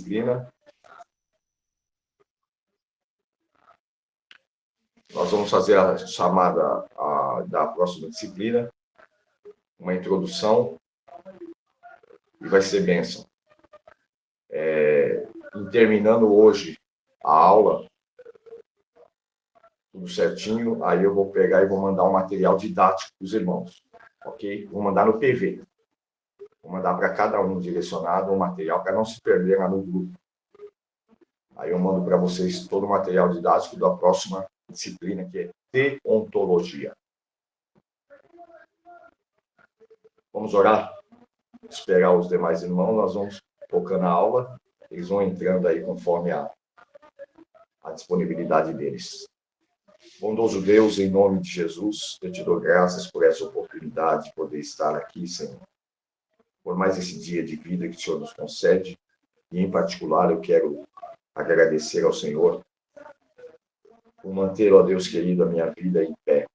disciplina. Nós vamos fazer a chamada da próxima disciplina, uma introdução, e vai ser bênção. Terminando hoje a aula, tudo certinho, aí eu vou pegar e vou mandar um material didático para os irmãos, ok? Vou mandar no PV. Vou mandar para cada um direcionado um material para não se perder lá no grupo. Aí eu mando para vocês todo o material didático da próxima disciplina, que é deontologia. Vamos orar? Esperar os demais irmãos, nós vamos tocando a aula, eles vão entrando aí conforme a disponibilidade deles. Bondoso Deus, em nome de Jesus, eu te dou graças por essa oportunidade de poder estar aqui, Senhor. Por mais esse dia de vida que o Senhor nos concede. E, em particular, eu quero agradecer ao Senhor por manter, ó Deus querido, a minha vida em pé.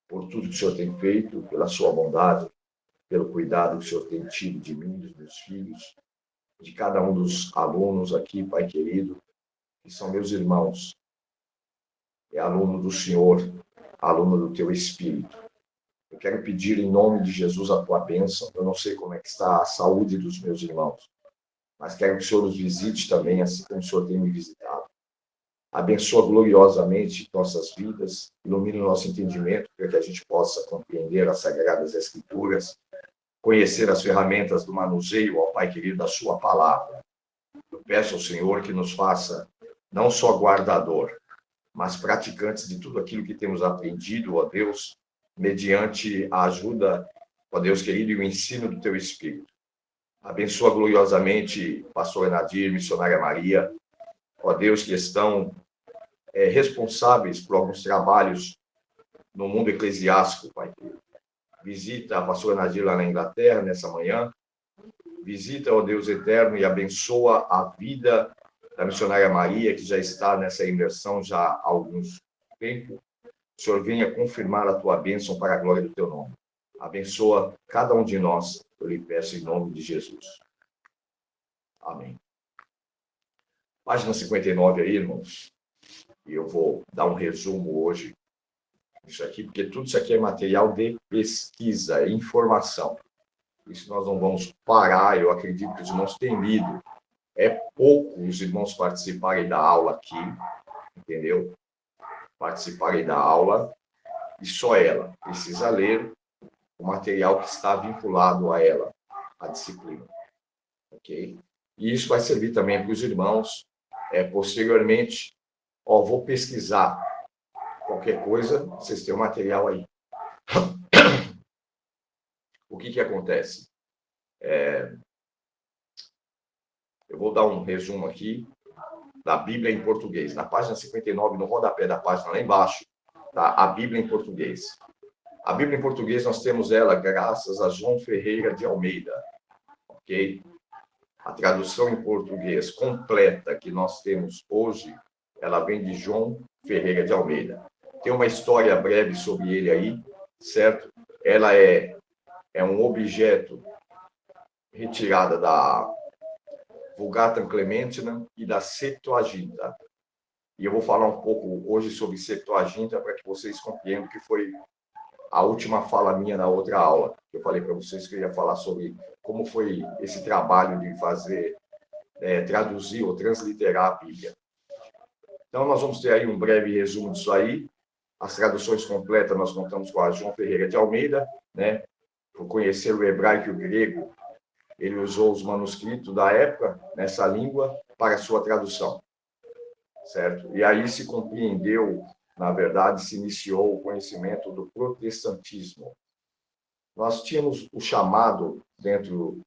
Por tudo que o Senhor tem feito, pela sua bondade, pelo cuidado que o Senhor tem tido de mim, dos meus filhos, de cada um dos alunos aqui, Pai querido, que são meus irmãos. É aluno do Senhor, aluno do Teu Espírito. Eu quero pedir em nome de Jesus a Tua bênção. Eu não sei como é que está a saúde dos meus irmãos, mas quero que o Senhor os visite também, assim como o Senhor tem me visitado. Abençoa gloriosamente nossas vidas, ilumine o nosso entendimento, para que a gente possa compreender as Sagradas Escrituras, conhecer as ferramentas do manuseio, ó Pai querido, da Sua palavra. Eu peço ao Senhor que nos faça não só guardador, mas praticantes de tudo aquilo que temos aprendido, ó Deus, mediante a ajuda, ó Deus querido, e o ensino do Teu Espírito. Abençoa gloriosamente pastor Enadir, missionária Maria, ó Deus, que estão responsáveis por alguns trabalhos no mundo eclesiástico, Pai querido. Visita a pastora Enadir lá na Inglaterra, nessa manhã. Visita, ó Deus eterno, e abençoa a vida da missionária Maria, que já está nessa imersão já há alguns tempo. O Senhor venha confirmar a Tua bênção para a glória do Teu nome. Abençoa cada um de nós, eu lhe peço em nome de Jesus. Amém. Página 59 aí, irmãos. E eu vou dar um resumo hoje disso aqui, porque tudo isso aqui é material de pesquisa, é informação. Isso nós não vamos parar, eu acredito que os irmãos têm lido. É pouco os irmãos participarem da aula aqui, entendeu? Participarem da aula, e só ela precisa ler o material que está vinculado a ela, a disciplina. Ok? E isso vai servir também para os irmãos. Posteriormente, vou pesquisar qualquer coisa, vocês têm o material aí. O que acontece? Eu vou dar um resumo aqui da Bíblia em português. Na página 59, no rodapé da página lá embaixo, tá a Bíblia em português. A Bíblia em português, nós temos ela graças a João Ferreira de Almeida. Ok? A tradução em português completa que nós temos hoje, ela vem de João Ferreira de Almeida. Tem uma história breve sobre ele aí, certo? Ela é um objeto retirada da Vulgata Clementina e da Septuaginta. E eu vou falar um pouco hoje sobre Septuaginta para que vocês compreendam que foi a última fala minha na outra aula. Eu falei para vocês que eu ia falar sobre como foi esse trabalho de fazer, traduzir ou transliterar a Bíblia. Então, nós vamos ter aí um breve resumo disso aí. As traduções completas nós contamos com a João Ferreira de Almeida, né? Por conhecer o hebraico e o grego, ele usou os manuscritos da época, nessa língua, para a sua tradução, certo? E aí se compreendeu, na verdade, se iniciou o conhecimento do protestantismo. Nós tínhamos o chamado, dentro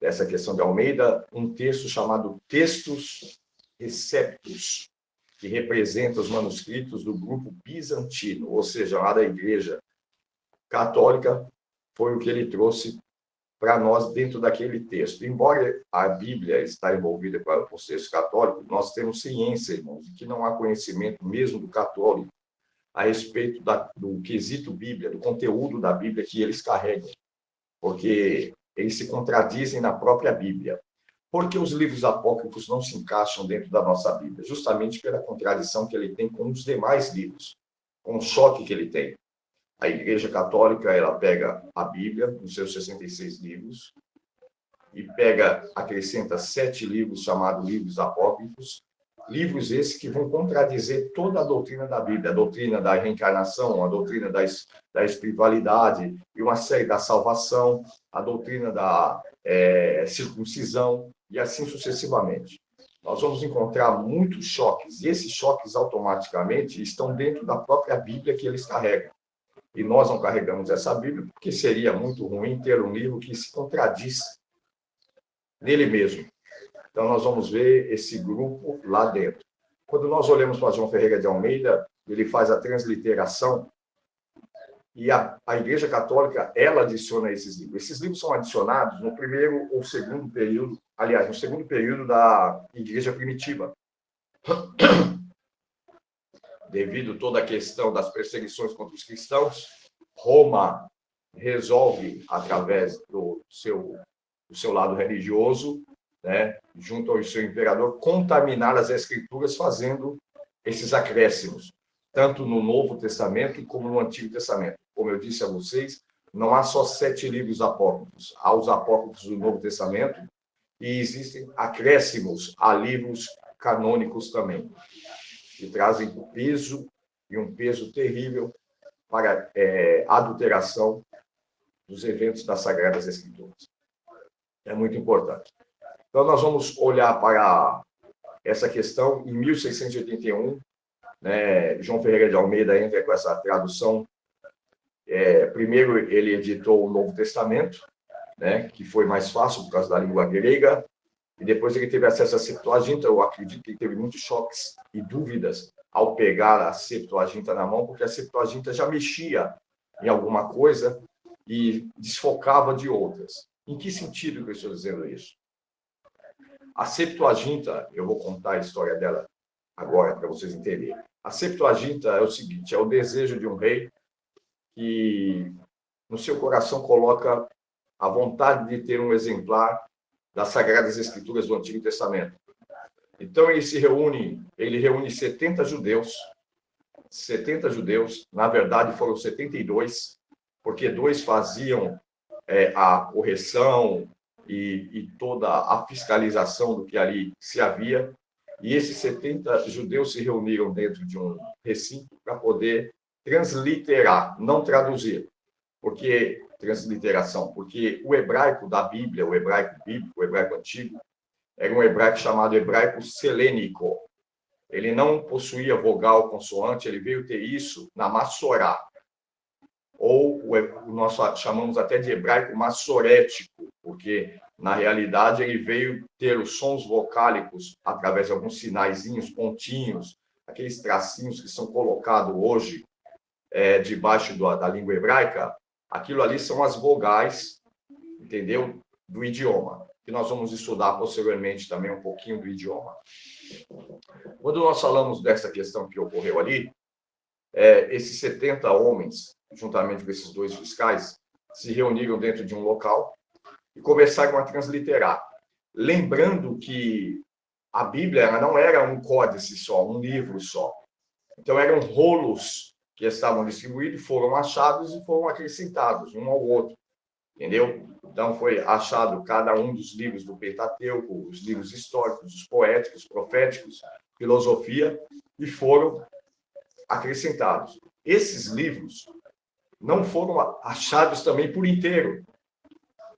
dessa questão de Almeida, um texto chamado Textus Receptus, que representa os manuscritos do grupo bizantino, ou seja, lá da Igreja Católica, foi o que ele trouxe para nós dentro daquele texto. Embora a Bíblia está envolvida com o texto católico, nós temos ciência, irmãos, de que não há conhecimento mesmo do católico a respeito do quesito Bíblia, do conteúdo da Bíblia que eles carregam, porque eles se contradizem na própria Bíblia. Por que os livros apócrifos não se encaixam dentro da nossa Bíblia? Justamente pela contradição que ele tem com os demais livros, com o choque que ele tem. A Igreja Católica, ela pega a Bíblia, os seus 66 livros, e acrescenta 7 livros chamados livros apócrifos, livros esses que vão contradizer toda a doutrina da Bíblia, a doutrina da reencarnação, a doutrina da espiritualidade, e uma série da salvação, a doutrina da circuncisão, e assim sucessivamente. Nós vamos encontrar muitos choques, e esses choques automaticamente estão dentro da própria Bíblia que eles carregam. E nós não carregamos essa Bíblia, porque seria muito ruim ter um livro que se contradiz nele mesmo. Então, nós vamos ver esse grupo lá dentro. Quando nós olhamos para João Ferreira de Almeida, ele faz a transliteração, e a Igreja Católica, ela adiciona esses livros. Esses livros são adicionados no primeiro ou segundo período, aliás, no segundo período da Igreja Primitiva. Devido a toda a questão das perseguições contra os cristãos, Roma resolve, através do seu lado religioso, né, junto ao seu imperador, contaminar as Escrituras, fazendo esses acréscimos, tanto no Novo Testamento como no Antigo Testamento. Como eu disse a vocês, não há só 7 livros apócrifos, há os apócrifos do Novo Testamento, e existem acréscimos a livros canônicos também, que trazem peso, e um peso terrível, para a adulteração dos eventos das Sagradas Escrituras. É muito importante. Então, nós vamos olhar para essa questão. Em 1681, né, João Ferreira de Almeida entra com essa tradução. Primeiro, ele editou o Novo Testamento, né, que foi mais fácil por causa da língua grega, e depois ele teve acesso à Septuaginta. Eu acredito que ele teve muitos choques e dúvidas ao pegar a Septuaginta na mão, porque a Septuaginta já mexia em alguma coisa e desfocava de outras. Em que sentido que eu estou dizendo isso? A Septuaginta, eu vou contar a história dela agora para vocês entenderem. A Septuaginta é o seguinte: é o desejo de um rei que no seu coração coloca a vontade de ter um exemplar das Sagradas Escrituras do Antigo Testamento. Então ele reúne 70 judeus, na verdade foram 72, porque 2 faziam a correção e toda a fiscalização do que ali se havia, e esses 70 judeus se reuniram dentro de um recinto para poder transliterar, não traduzir. Por que transliteração? Porque o hebraico da Bíblia, o hebraico bíblico, o hebraico antigo, era um hebraico chamado hebraico selênico. Ele não possuía vogal, consoante, ele veio ter isso na Massorá, ou nós chamamos até de hebraico massorético, porque, na realidade, ele veio ter os sons vocálicos através de alguns sinaizinhos, pontinhos, aqueles tracinhos que são colocados hoje debaixo da língua hebraica. Aquilo ali são as vogais, entendeu? Do idioma, que nós vamos estudar posteriormente também um pouquinho do idioma. Quando nós falamos dessa questão que ocorreu ali, esses 70 homens, juntamente com esses 2 fiscais, se reuniram dentro de um local e começaram a transliterar. Lembrando que a Bíblia ela não era um códice só, um livro só. Então, eram rolos que estavam distribuídos, foram achados e foram acrescentados um ao outro. Entendeu? Então, foi achado cada um dos livros do Pentateuco, os livros históricos, os poéticos, proféticos, filosofia, e foram acrescentados. Esses livros não foram achados também por inteiro.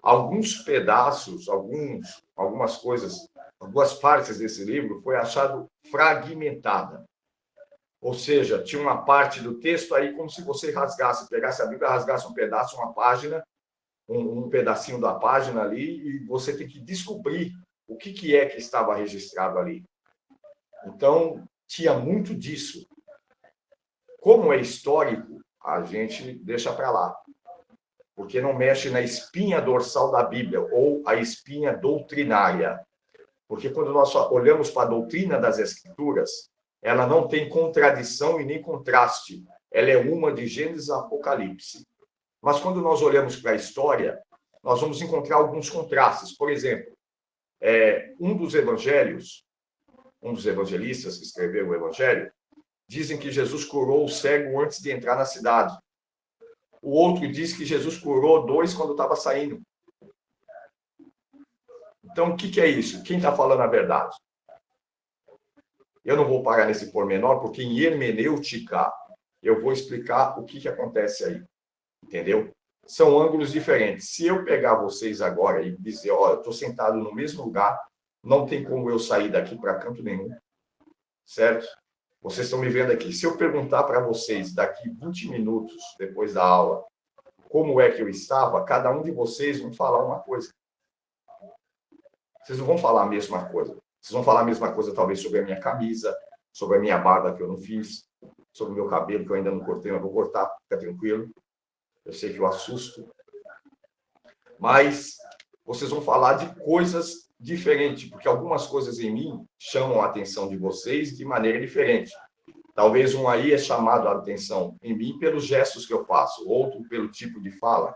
Alguns pedaços, algumas coisas, algumas partes desse livro foi achado fragmentada. Ou seja, tinha uma parte do texto aí como se você pegasse a Bíblia, rasgasse um pedaço, uma página, um pedacinho da página ali, e você tem que descobrir o que é que estava registrado ali. Então, tinha muito disso. Como é histórico, a gente deixa para lá, porque não mexe na espinha dorsal da Bíblia, ou a espinha doutrinária. Porque quando nós olhamos para a doutrina das Escrituras, ela não tem contradição e nem contraste. Ela é uma de Gênesis a Apocalipse. Mas quando nós olhamos para a história, nós vamos encontrar alguns contrastes. Por exemplo, um dos evangelhos, um dos evangelistas que escreveu o evangelho, dizem que Jesus curou o cego antes de entrar na cidade. O outro diz que Jesus curou 2 quando estava saindo. Então, o que é isso? Quem está falando a verdade? Eu não vou parar nesse pormenor, porque em hermenêutica eu vou explicar o que acontece aí. Entendeu? São ângulos diferentes. Se eu pegar vocês agora e dizer, ó, eu estou sentado no mesmo lugar, não tem como eu sair daqui para canto nenhum. Certo? Vocês estão me vendo aqui. Se eu perguntar para vocês daqui 20 minutos, depois da aula, como é que eu estava, cada um de vocês vão falar uma coisa. Vocês não vão falar a mesma coisa. Vocês vão falar a mesma coisa, talvez, sobre a minha camisa, sobre a minha barba que eu não fiz, sobre o meu cabelo que eu ainda não cortei, mas vou cortar, fica tranquilo. Eu sei que eu assusto. Mas vocês vão falar de coisas diferentes, porque algumas coisas em mim chamam a atenção de vocês de maneira diferente. Talvez um aí é chamado a atenção em mim pelos gestos que eu faço, outro pelo tipo de fala,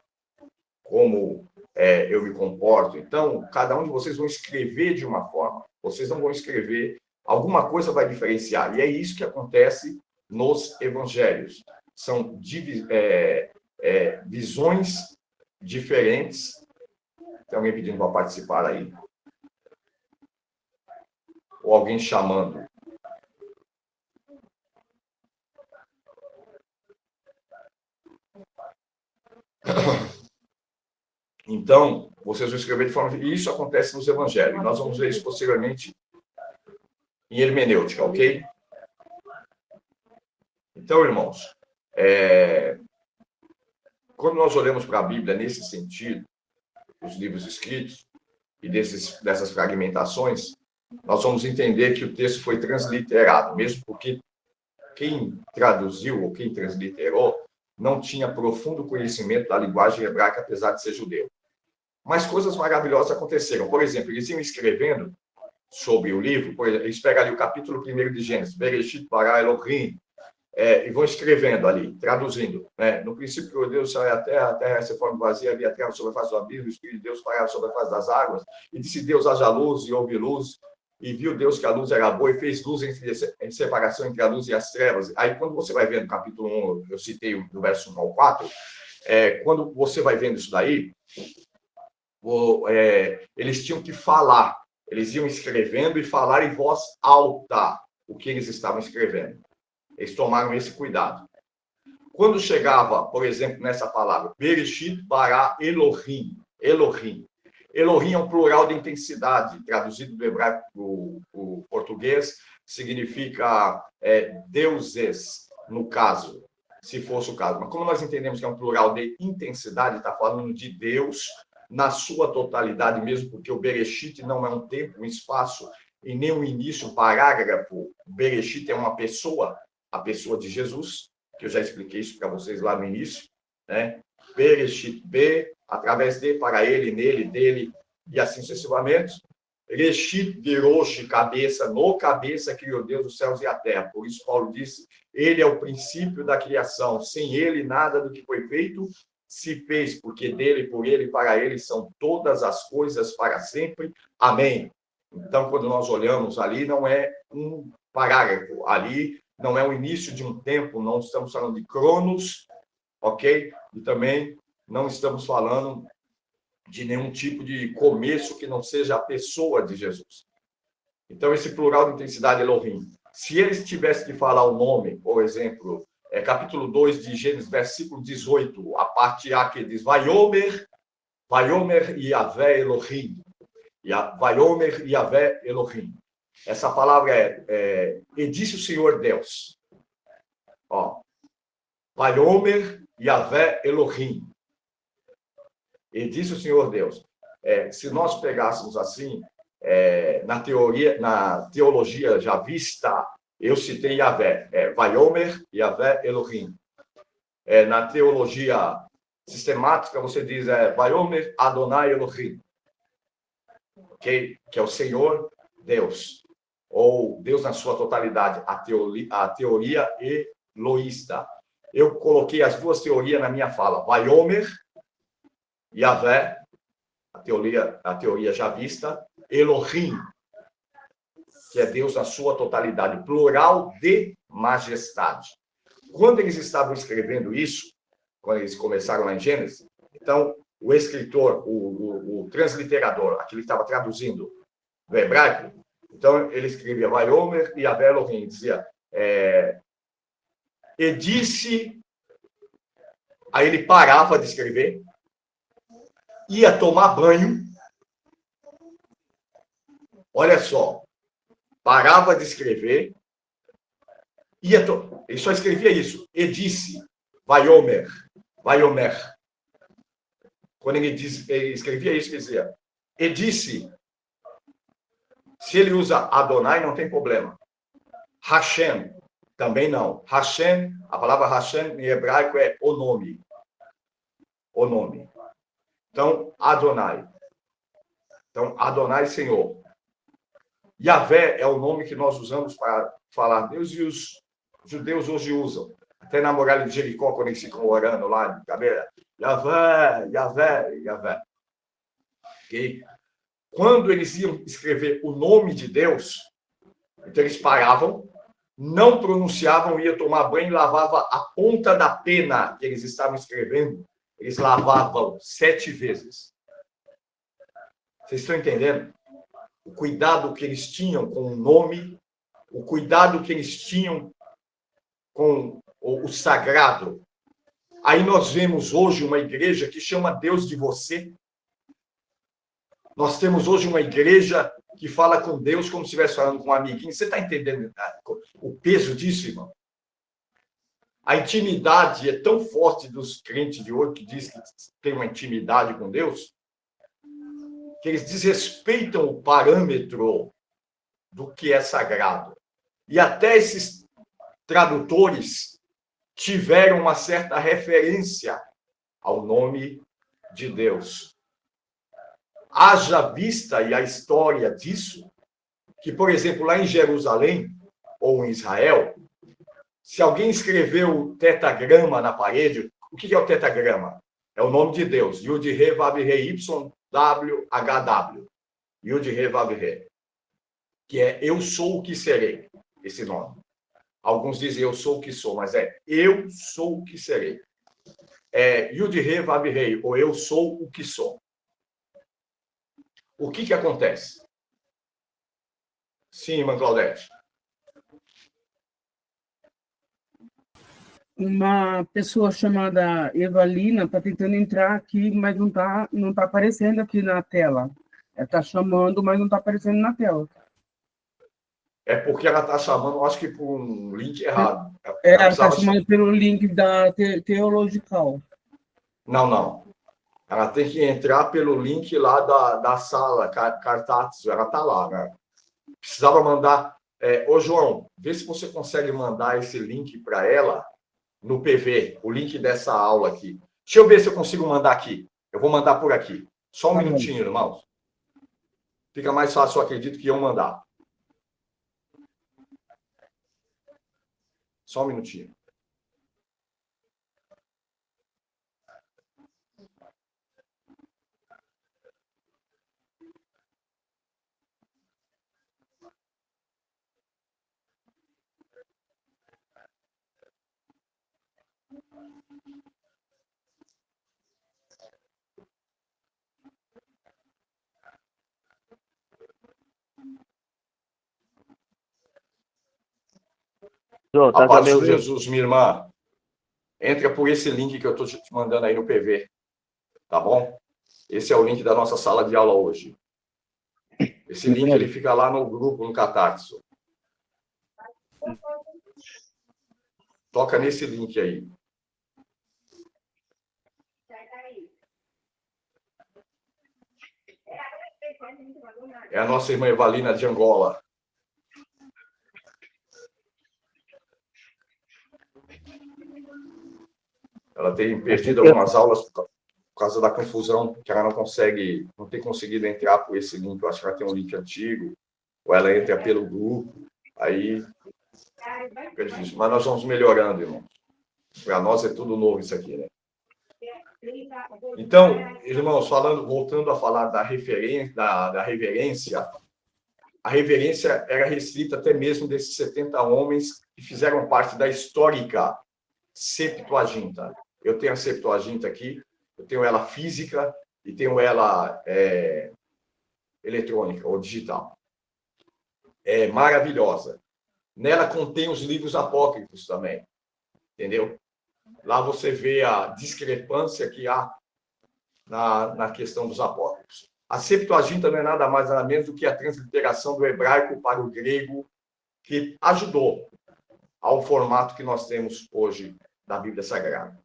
como eu me comporto. Então, cada um de vocês vão escrever de uma forma. Vocês não vão escrever, alguma coisa vai diferenciar. E é isso que acontece nos evangelhos. São visões diferentes. Tem alguém pedindo para participar aí? Ou alguém chamando? Então, vocês vão escrever de forma... E isso acontece nos evangelhos. Nós vamos ver isso posteriormente em hermenêutica, ok? Então, irmãos, quando nós olhamos para a Bíblia nesse sentido, os livros escritos, e dessas fragmentações, nós vamos entender que o texto foi transliterado, mesmo porque quem traduziu ou quem transliterou não tinha profundo conhecimento da linguagem hebraica, apesar de ser judeu. Mas coisas maravilhosas aconteceram. Por exemplo, eles iam escrevendo sobre o livro, por exemplo, eles pegam ali o capítulo 1 de Gênesis, Bereshit bara Elohim, e vão escrevendo ali, traduzindo. Né? No princípio, criou Deus saiu a terra se forma vazia, havia terra sobre a face do abismo, o Espírito de Deus parava sobre a face das águas, e disse Deus, haja luz, e houve luz, e viu Deus que a luz era boa, e fez luz em separação entre a luz e as trevas. Aí, quando você vai vendo, capítulo 1, eu citei do verso 1 ao 4, quando você vai vendo isso daí, eles tinham que falar, eles iam escrevendo e falar em voz alta o que eles estavam escrevendo. Eles tomaram esse cuidado. Quando chegava, por exemplo, nessa palavra, Bereshit bara Elohim, Elohim. Elohim é um plural de intensidade, traduzido do hebraico para o português, significa deuses, no caso, se fosse o caso. Mas como nós entendemos que é um plural de intensidade, está falando de Deus na sua totalidade, mesmo porque o Bereshit não é um tempo, um espaço, e nem um início, um parágrafo. Bereshit é uma pessoa, a pessoa de Jesus, que eu já expliquei isso para vocês lá no início, né? Bereshit, B, através de, para ele, nele, dele, e assim sucessivamente. Reshit, Gerosh, cabeça, no cabeça criou Deus os céus e a terra. Por isso Paulo disse, ele é o princípio da criação. Sem ele, nada do que foi feito se fez, porque dele, por ele e para ele são todas as coisas para sempre. Amém. Então, quando nós olhamos ali, não é um parágrafo. Ali não é o início de um tempo, não estamos falando de cronos, ok? E também não estamos falando de nenhum tipo de começo que não seja a pessoa de Jesus. Então, esse plural de intensidade Elohim. Se eles tivessem que falar o nome, por exemplo, capítulo 2 de Gênesis, versículo 18, a parte A que diz, Vaiomer Yahvé Elohim. Vaiomer Yahvé Elohim. Essa palavra e disse o Senhor Deus. Ó, Vaiomer Yahvé Elohim. E disse o Senhor Deus. Se nós pegássemos assim, na teologia já vista, eu citei Yahvé, Vaiomer Yahvé Elohim. Na teologia sistemática, você diz Vaiomer Adonai Elohim. Okay? Que é o Senhor Deus. Ou Deus na sua totalidade, a teoria eloísta. Eu coloquei as duas teorias na minha fala. Vaiomer, Yahvé, a teoria já vista, Elohim, que é Deus na sua totalidade, plural de majestade. Quando eles estavam escrevendo isso, quando eles começaram lá em Gênesis, então o escritor, o transliterador, aquele que estava traduzindo do hebraico, então ele escrevia Vaiomer e Yahvé Elohim, dizia, e disse, aí ele parava de escrever, ia tomar banho, olha só, parava de escrever, ele só escrevia isso, e disse, Vaiomer. Quando ele escrevia isso, ele dizia, e disse. Se ele usa Adonai, não tem problema. Hashem, também não. Hashem, a palavra Hashem em hebraico é o nome. O nome. Então, Adonai. Então, Adonai, Senhor. Yahvé é o nome que nós usamos para falar Deus, e os judeus hoje usam. Até na muralha de Jericó, quando eles ficam orando lá, de cabeça, Yahvé, Yahvé, Yahvé. Ok? Quando eles iam escrever o nome de Deus, então eles paravam, não pronunciavam, iam tomar banho e lavavam a ponta da pena que eles estavam escrevendo, eles lavavam 7 vezes. Vocês estão entendendo? O cuidado que eles tinham com o nome, o cuidado que eles tinham com o sagrado. Aí nós vemos hoje uma igreja que chama Deus de você. Nós temos hoje uma igreja que fala com Deus como se estivesse falando com um amiguinho. Você está entendendo o peso disso, irmão? A intimidade é tão forte dos crentes de hoje que diz que tem uma intimidade com Deus, que eles desrespeitam o parâmetro do que é sagrado. E até esses tradutores tiveram uma certa referência ao nome de Deus. Haja vista e a história disso, que, por exemplo, lá em Jerusalém, ou em Israel, se alguém escreveu tetagrama na parede, o que é o tetagrama? É o nome de Deus. Yud-He, Vav-He, Y-W-H-W. Yud-He, Vav-He. Que é eu sou o que serei, esse nome. Alguns dizem eu sou o que sou, mas é eu sou o que serei. É Yud-He, Vav-He, ou eu sou o que sou. O que acontece? Sim, irmã Claudete. Uma pessoa chamada Evalina está tentando entrar aqui, mas não tá aparecendo aqui na tela. Ela está chamando, mas não está aparecendo na tela. É porque ela está chamando, acho que por um link errado. Ela está chamando pelo link da Teological. Não. Ela tem que entrar pelo link lá da sala, Cartates. Ela está lá, né? Precisava mandar... Ô, João, vê se você consegue mandar esse link para ela no PV, o link dessa aula aqui. Deixa eu ver se eu consigo mandar aqui. Eu vou mandar por aqui. Só um minutinho, irmãos. Fica mais fácil, eu acredito, que eu mandar. Só um minutinho. A paz de Jesus, minha irmã. Entra por esse link que eu estou te mandando aí no PV. Tá bom? Esse é o link da nossa sala de aula hoje. Esse link ele fica lá no grupo, no Catarse. Toca nesse link aí. É a nossa irmã Evalina de Angola. Ela tem perdido algumas aulas por causa da confusão, que ela não tem conseguido entrar por esse link. Eu acho que ela tem um link antigo, ou ela entra pelo grupo. Aí, fica difícil. Mas nós vamos melhorando, irmão. Para nós é tudo novo isso aqui, né? Então, irmãos, voltando a falar da reverência, a reverência era restrita até mesmo desses 70 homens que fizeram parte da histórica Septuaginta. Eu tenho a Septuaginta aqui, eu tenho ela física e tenho ela eletrônica ou digital. É maravilhosa. Nela contém os livros apócrifos também, entendeu? Lá você vê a discrepância que há na questão dos apócrifos. A Septuaginta não é nada mais nada menos do que a transliteração do hebraico para o grego, que ajudou ao formato que nós temos hoje da Bíblia Sagrada.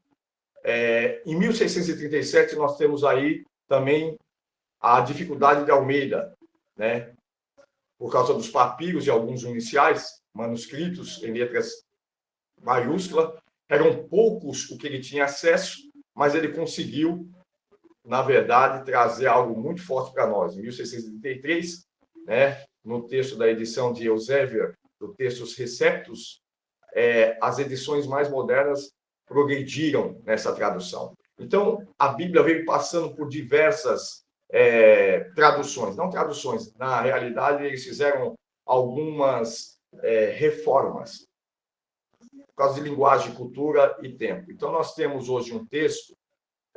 Em 1637, nós temos aí também a dificuldade de Almeida, né? Por causa dos papiros e alguns iniciais, manuscritos em letras maiúsculas, eram poucos o que ele tinha acesso, mas ele conseguiu, na verdade, trazer algo muito forte para nós. Em 1633, né, no texto da edição de Eusebius, do Textus Receptus, as edições mais modernas progrediram nessa tradução. Então, a Bíblia veio passando por diversas traduções. Não traduções, na realidade, eles fizeram algumas reformas, por causa de linguagem, cultura e tempo. Então, nós temos hoje um texto,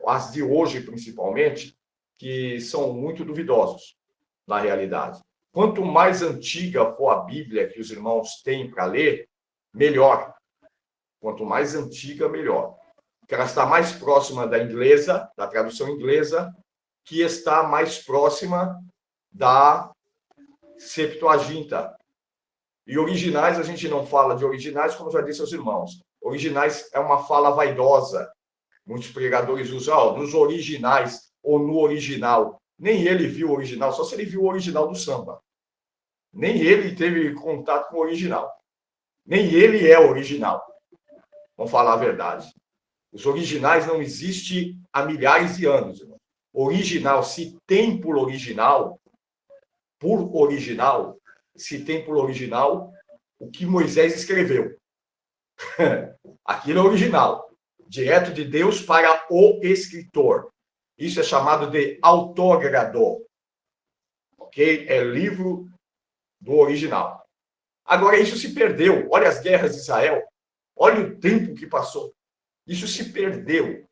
as de hoje principalmente, que são muito duvidosos, na realidade. Quanto mais antiga for a Bíblia que os irmãos têm para ler, melhor. Quanto mais antiga, melhor. Porque ela está mais próxima da inglesa, da tradução inglesa, que está mais próxima da Septuaginta. E originais, a gente não fala de originais, como já disse aos irmãos. Originais é uma fala vaidosa. Muitos pregadores usam nos originais ou no original. Nem ele viu o original, só se ele viu o original do samba. Nem ele teve contato com o original. Nem ele é original. Vamos falar a verdade. Os originais não existem há milhares de anos. Irmão. Original, se tem por original, se tem por original o que Moisés escreveu. Aquilo é original. Direto de Deus para o escritor. Isso é chamado de autógrado. Ok? É livro do original. Agora, isso se perdeu. Olha as guerras de Israel. Olha o tempo que passou. Isso se perdeu.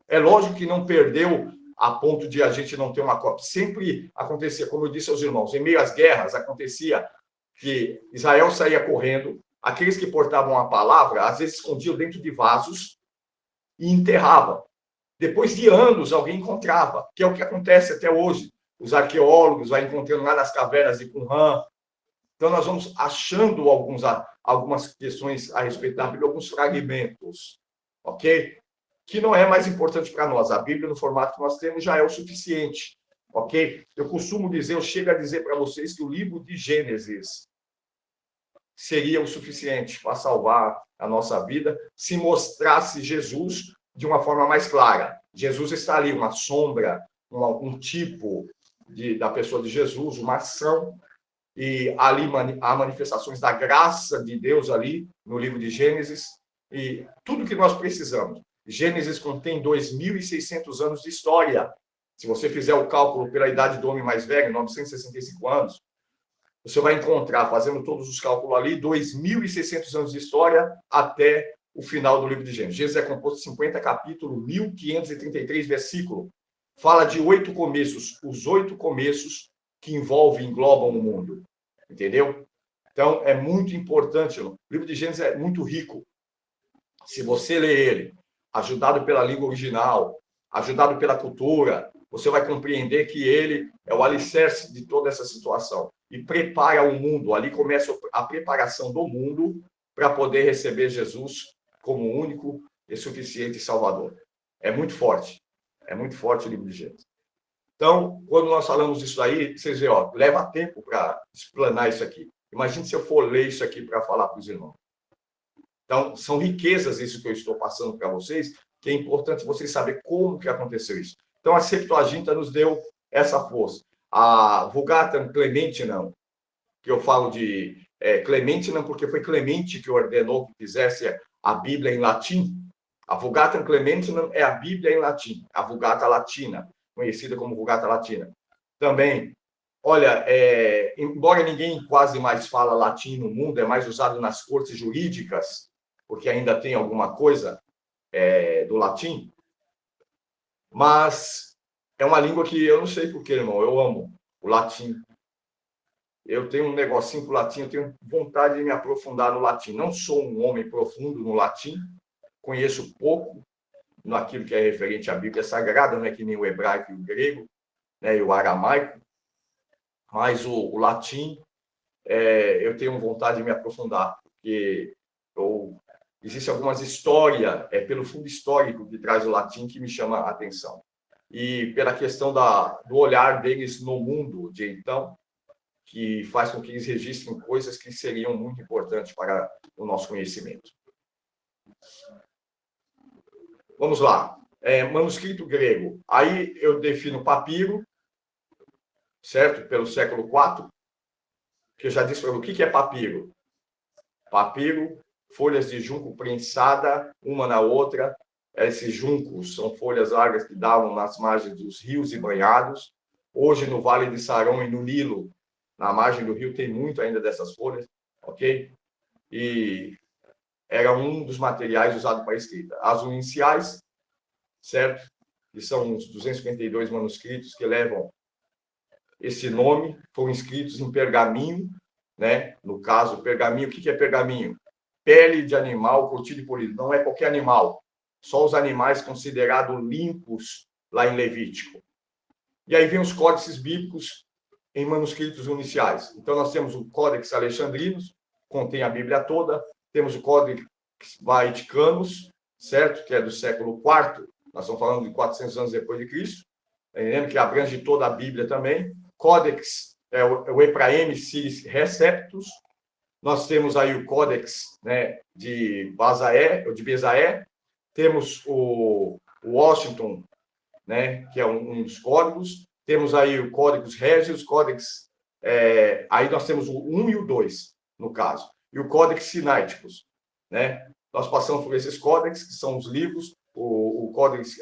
É lógico que não perdeu a ponto de a gente não ter uma cópia. Sempre acontecia, como eu disse aos irmãos, em meio às guerras, acontecia que Israel saía correndo, aqueles que portavam a palavra, às vezes escondiam dentro de vasos e enterravam. Depois de anos, alguém encontrava, que é o que acontece até hoje. Os arqueólogos vão encontrando lá nas cavernas de Qumran. Então, nós vamos achando algumas questões a respeito da Bíblia, alguns fragmentos, ok? Que não é mais importante para nós. A Bíblia, no formato que nós temos, já é o suficiente, ok? Eu costumo dizer, eu chego a dizer para vocês que o livro de Gênesis seria o suficiente para salvar a nossa vida se mostrasse Jesus de uma forma mais clara. Jesus está ali, uma sombra, um tipo da pessoa de Jesus, uma ação, e ali há manifestações da graça de Deus ali no livro de Gênesis, e tudo que nós precisamos. Gênesis contém 2.600 anos de história. Se você fizer o cálculo pela idade do homem mais velho, 965 anos, você vai encontrar, fazendo todos os cálculos ali, 2.600 anos de história até o final do livro de Gênesis. Gênesis é composto de 50 capítulos, 1.533 versículos. Fala de 8 começos, os 8 começos que englobam o mundo. Entendeu? Então, é muito importante. O livro de Gênesis é muito rico. Se você ler ele, ajudado pela língua original, ajudado pela cultura, você vai compreender que ele é o alicerce de toda essa situação. E prepara o mundo. Ali começa a preparação do mundo para poder receber Jesus como único e suficiente Salvador. É muito forte. É muito forte o livro de Gênesis. Então, quando nós falamos isso aí, vocês veem, leva tempo para explanar isso aqui. Imagine se eu for ler isso aqui para falar para os irmãos. Então, são riquezas isso que eu estou passando para vocês, que é importante vocês saberem como que aconteceu isso. Então, a Septuaginta nos deu essa força. A Vulgata Clementinam, que eu falo de Clementinam porque foi Clemente que ordenou que fizesse a Bíblia em latim, A Vulgata Clementinum é a Bíblia em latim, a Vulgata Latina, conhecida como Vulgata Latina. Também, olha, embora ninguém quase mais fala latim no mundo, é mais usado nas cortes jurídicas, porque ainda tem alguma coisa do latim, mas é uma língua que eu não sei porquê, irmão, eu amo o latim. Eu tenho um negocinho com o latim, eu tenho vontade de me aprofundar no latim. Não sou um homem profundo no latim, conheço pouco naquilo que é referente à Bíblia Sagrada, não é que nem o hebraico e o grego, né, e o aramaico, mas o latim eu tenho vontade de me aprofundar, porque existe algumas histórias, pelo fundo histórico que traz o latim que me chama a atenção. E pela questão do olhar deles no mundo de então, que faz com que eles registrem coisas que seriam muito importantes para o nosso conhecimento. Vamos lá. Manuscrito grego. Aí eu defino papiro, certo? Pelo século IV, que eu já disse para você o que é papiro. Papiro, folhas de junco prensada uma na outra. Esses juncos são folhas largas que davam nas margens dos rios e banhados. Hoje, no Vale de Saron e no Nilo, na margem do rio, tem muito ainda dessas folhas, ok? E era um dos materiais usados para a escrita. As iniciais, certo? Que são os 252 manuscritos que levam esse nome, foram escritos em pergaminho, né? No caso, pergaminho, o que é pergaminho? Pele de animal curtido e polido. Não é qualquer animal, só os animais considerados limpos lá em Levítico. E aí vem os códices bíblicos em manuscritos iniciais. Então, nós temos o Códex Alexandrinos, contém a Bíblia toda. Temos o Códex Vaticanus, certo? Que é do século IV. Nós estamos falando de 400 anos depois de Cristo. Lembrando que abrange toda a Bíblia também. Códex o Ephraemi Siris Receptus. Nós temos aí o Códex, né, de Bezaé. Temos o Washington, né, que é um dos códigos. Temos aí o Códex Regius, Códex... aí nós temos o 1 e o 2, no caso. E o Códex Sinaiticus, né? Nós passamos por esses códex, que são os livros. O Códex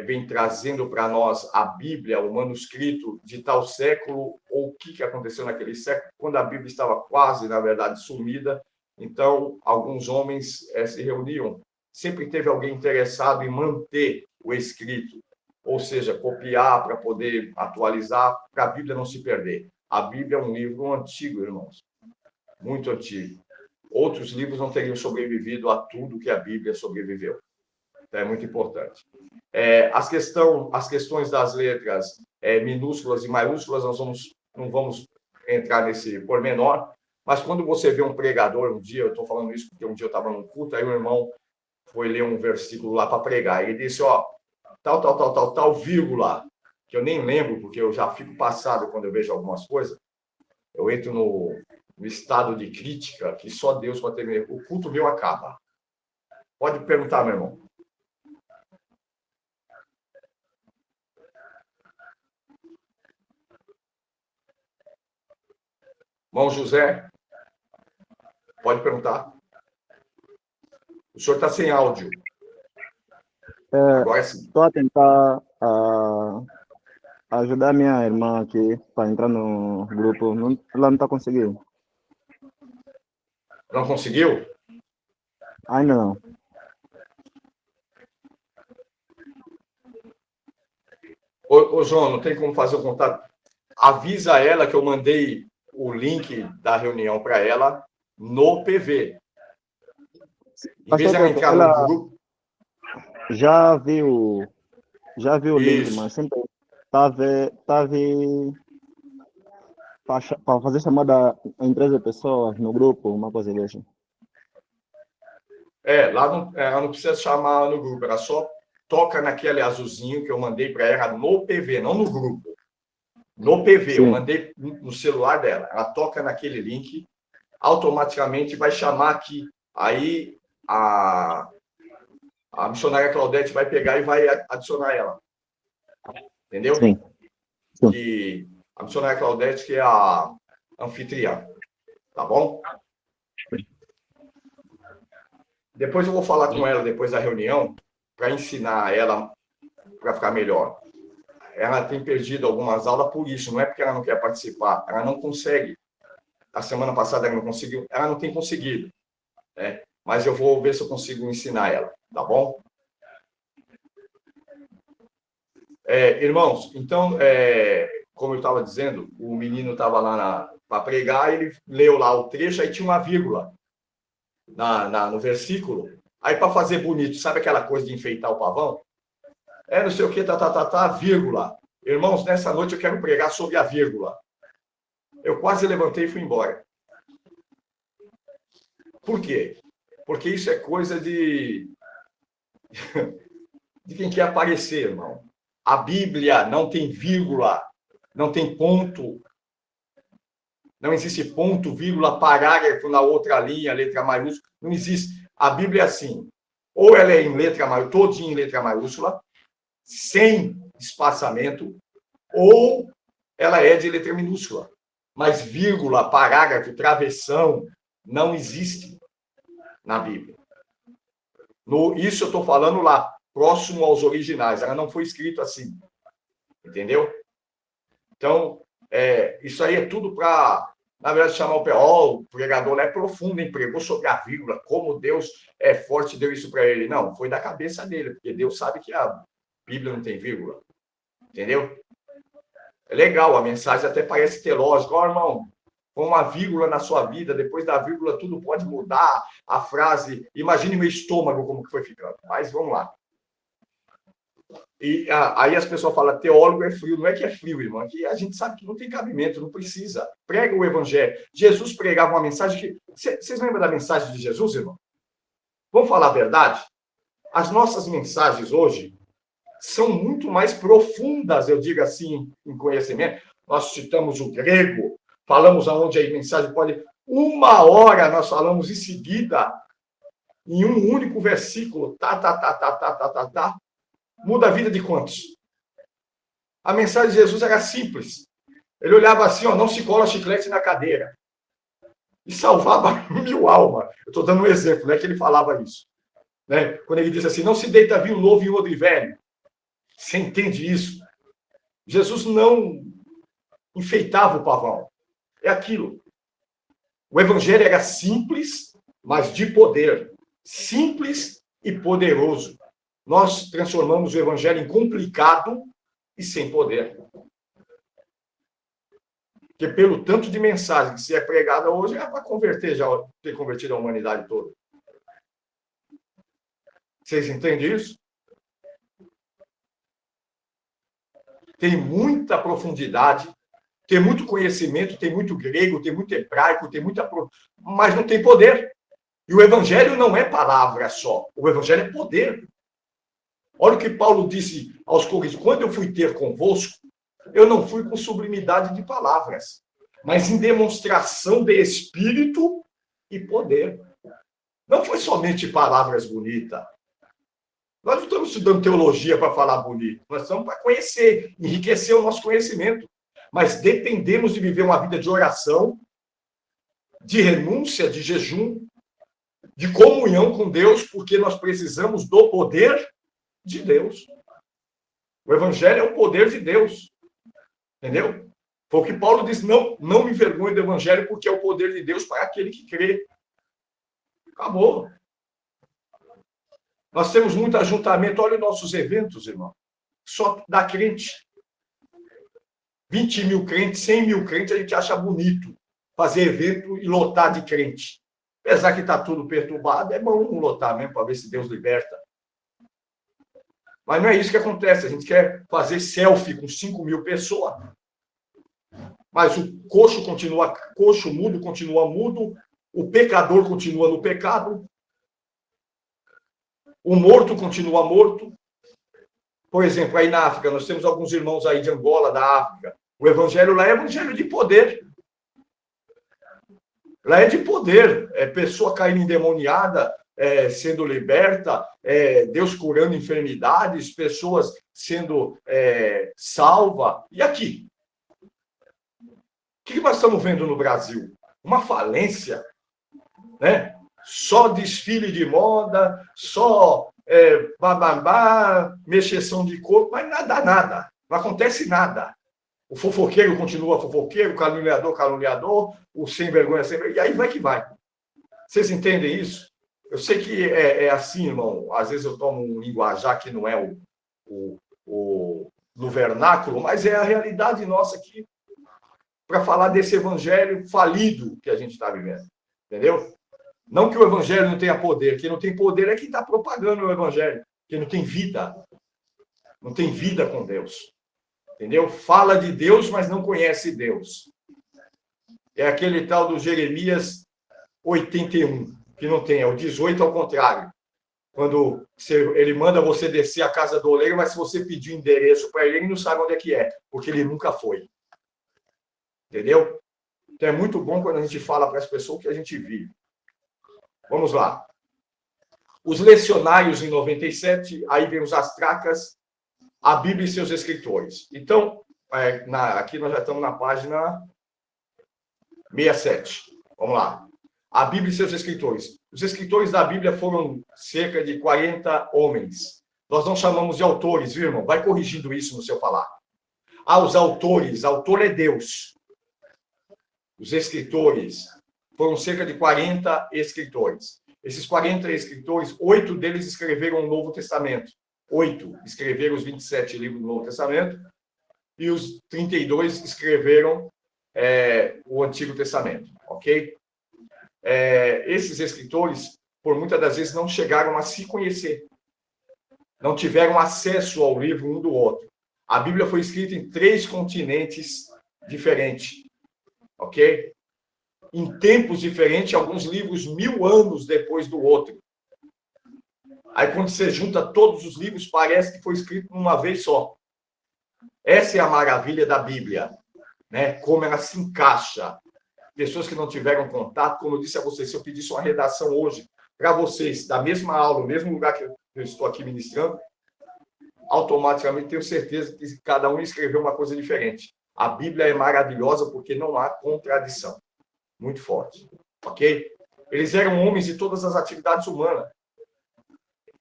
vem trazendo para nós a Bíblia, o manuscrito de tal século, ou o que aconteceu naquele século, quando a Bíblia estava quase, na verdade, sumida. Então, alguns homens se reuniam. Sempre teve alguém interessado em manter o escrito, ou seja, copiar para poder atualizar, para a Bíblia não se perder. A Bíblia é um livro antigo, irmãos, muito antigo. Outros livros não teriam sobrevivido a tudo que a Bíblia sobreviveu. Então, é muito importante. As questões das letras minúsculas e maiúsculas, nós não vamos entrar nesse pormenor, mas quando você vê um pregador, um dia, eu estou falando isso porque um dia eu estava num culto, aí o irmão foi ler um versículo lá para pregar. Ele disse, tal, vírgula, que eu nem lembro, porque eu já fico passado quando eu vejo algumas coisas. Eu entro no estado de crítica que só Deus pode ter. O culto meu acaba. Pode perguntar, meu irmão. Irmão José, pode perguntar. O senhor está sem áudio. Agora sim. Estou a tentar ajudar minha irmã aqui para entrar no grupo. Ela não está conseguindo. Não conseguiu? Ainda não. Ô, João, não tem como fazer o contato? Avisa ela que eu mandei o link da reunião para ela no PV. Em vez de ela entrar no grupo... Já vi o link, mas sempre para fazer chamada em 13 pessoas no grupo, uma coisa dessa. Lá ela não precisa chamar no grupo, ela só toca naquele azulzinho que eu mandei para ela no PV, não no grupo. No PV, sim. Eu mandei no celular dela. Ela toca naquele link, automaticamente vai chamar aqui. Aí a missionária Claudete vai pegar e vai adicionar ela. Entendeu? Sim. Que a missionária Claudete, que é a anfitriã. Tá bom? Depois eu vou falar com ela, depois da reunião, para ensinar ela para ficar melhor. Ela tem perdido algumas aulas por isso, não é porque ela não quer participar, ela não consegue. A semana passada ela não conseguiu, ela não tem conseguido, né? Mas eu vou ver se eu consigo ensinar ela, tá bom? Irmãos, então, como eu estava dizendo, o menino estava lá para pregar, ele leu lá o trecho, aí tinha uma vírgula no versículo. Aí, para fazer bonito, sabe aquela coisa de enfeitar o pavão? Não sei o que, vírgula. Irmãos, nessa noite eu quero pregar sobre a vírgula. Eu quase levantei e fui embora. Por quê? Porque isso é coisa de quem quer aparecer, irmão. A Bíblia não tem vírgula, não tem ponto. Não existe ponto, vírgula, parágrafo na outra linha, letra maiúscula. Não existe. A Bíblia é assim. Ou ela é em letra maiúscula, todinha em letra maiúscula, sem espaçamento, ou ela é de letra minúscula. Mas vírgula, parágrafo, travessão, não existe na Bíblia. Isso eu estou falando lá, próximo aos originais. Ela não foi escrito assim. Entendeu? Então, isso aí é tudo para, na verdade, chamar o pregador lá é profundo, hein? Pregou sobre a vírgula, como Deus é forte, deu isso para ele. Não, foi da cabeça dele, porque Deus sabe que a Bíblia não tem vírgula. Entendeu? É legal, a mensagem até parece ter lógica. Irmão, com uma vírgula na sua vida, depois da vírgula tudo pode mudar, a frase, imagine meu estômago como que foi ficando. Mas vamos lá. E aí as pessoas falam, teólogo é frio. Não é que é frio, irmão. Aqui a gente sabe que não tem cabimento, não precisa. Prega o evangelho. Jesus pregava uma mensagem que... Vocês lembram da mensagem de Jesus, irmão? Vamos falar a verdade? As nossas mensagens hoje são muito mais profundas, eu digo assim, em conhecimento. Nós citamos o grego, falamos aonde a mensagem pode... 1 hora nós falamos em seguida, em um único versículo, muda a vida de quantos? A mensagem de Jesus era simples. Ele olhava assim, não se cola chiclete na cadeira. E salvava 1000 almas. Eu estou dando um exemplo, não é que ele falava isso. Né? Quando ele diz assim, não se deita vinho novo em odre velho. Você entende isso? Jesus não enfeitava o pavão. É aquilo. O evangelho era simples, mas de poder. Simples e poderoso. Nós transformamos o evangelho em complicado e sem poder. Porque pelo tanto de mensagem que se é pregada hoje, é para converter, já ter convertido a humanidade toda. Vocês entendem isso? Tem muita profundidade, tem muito conhecimento, tem muito grego, tem muito hebraico, tem muita... mas não tem poder. E o evangelho não é palavra só. O evangelho é poder. Olha o que Paulo disse aos Coríntios. Quando eu fui ter convosco, eu não fui com sublimidade de palavras, mas em demonstração de espírito e poder. Não foi somente palavras bonitas. Nós não estamos estudando teologia para falar bonito. Nós estamos para conhecer, enriquecer o nosso conhecimento. Mas dependemos de viver uma vida de oração, de renúncia, de jejum, de comunhão com Deus, porque nós precisamos do poder de Deus. O evangelho é o poder de Deus. Entendeu? Foi o que Paulo disse, não me envergonhe do evangelho, porque é o poder de Deus para aquele que crê. Acabou. Nós temos muito ajuntamento. Olha os nossos eventos, irmão. Só dá crente. 20 mil crentes, 100 mil crentes, a gente acha bonito fazer evento e lotar de crente. Apesar que está tudo perturbado, é bom não lotar mesmo, para ver se Deus liberta. Mas não é isso que acontece. A gente quer fazer selfie com 5 mil pessoas. Mas o coxo continua coxo, o mudo continua mudo, o pecador continua no pecado, o morto continua morto. Por exemplo, aí na África, nós temos alguns irmãos aí de Angola, da África. O evangelho lá é evangelho de poder. Lá é de poder. É pessoa caindo endemoniada, sendo liberta, Deus curando enfermidades, pessoas sendo salvas. E aqui? O que nós estamos vendo no Brasil? Uma falência, né? Só desfile de moda, só bababá, mexeção de corpo, mas nada. Não acontece nada. O fofoqueiro continua fofoqueiro, o caluniador, caluniador, o sem vergonha, sem vergonha, e aí vai que vai. Vocês entendem isso? Eu sei que é assim, irmão. Às vezes eu tomo um linguajar que não é no vernáculo, mas é a realidade nossa aqui para falar desse evangelho falido que a gente está vivendo. Entendeu? Não que o evangelho não tenha poder. Quem não tem poder é quem está propagando o evangelho. Quem não tem vida. Não tem vida com Deus. Entendeu? Fala de Deus, mas não conhece Deus. É aquele tal do Jeremias 81, que não tem. É o 18 ao contrário. Quando ele manda você descer a casa do oleiro, mas se você pedir endereço para ele, ele não sabe onde é que é, porque ele nunca foi. Entendeu? Então é muito bom quando a gente fala para as pessoas o que a gente vive. Vamos lá. Os lecionários em 97, aí vem os astracas, a Bíblia e seus escritores. Então, aqui nós já estamos na página 67. Vamos lá. A Bíblia e seus escritores. Os escritores da Bíblia foram cerca de 40 homens. Nós não chamamos de autores, viu, irmão? Vai corrigindo isso no seu falar. Os autores. Autor é Deus. Os escritores. Foram cerca de 40 escritores. Esses 40 escritores, 8 deles escreveram o Novo Testamento. 8 escreveram os 27 livros do Novo Testamento. E os 32 escreveram o Antigo Testamento. Ok? Esses escritores, por muitas das vezes, não chegaram a se conhecer. Não tiveram acesso ao livro um do outro. A Bíblia foi escrita em 3 continentes diferentes. Ok? Em tempos diferentes, alguns livros 1000 anos depois do outro. Aí, quando você junta todos os livros, parece que foi escrito uma vez só. Essa é a maravilha da Bíblia, né? Como ela se encaixa. Pessoas que não tiveram contato, como eu disse a vocês, se eu pedisse uma redação hoje para vocês, da mesma aula, no mesmo lugar que eu estou aqui ministrando, automaticamente tenho certeza que cada um escreveu uma coisa diferente. A Bíblia é maravilhosa porque não há contradição. Muito forte. Ok? Eles eram homens de todas as atividades humanas.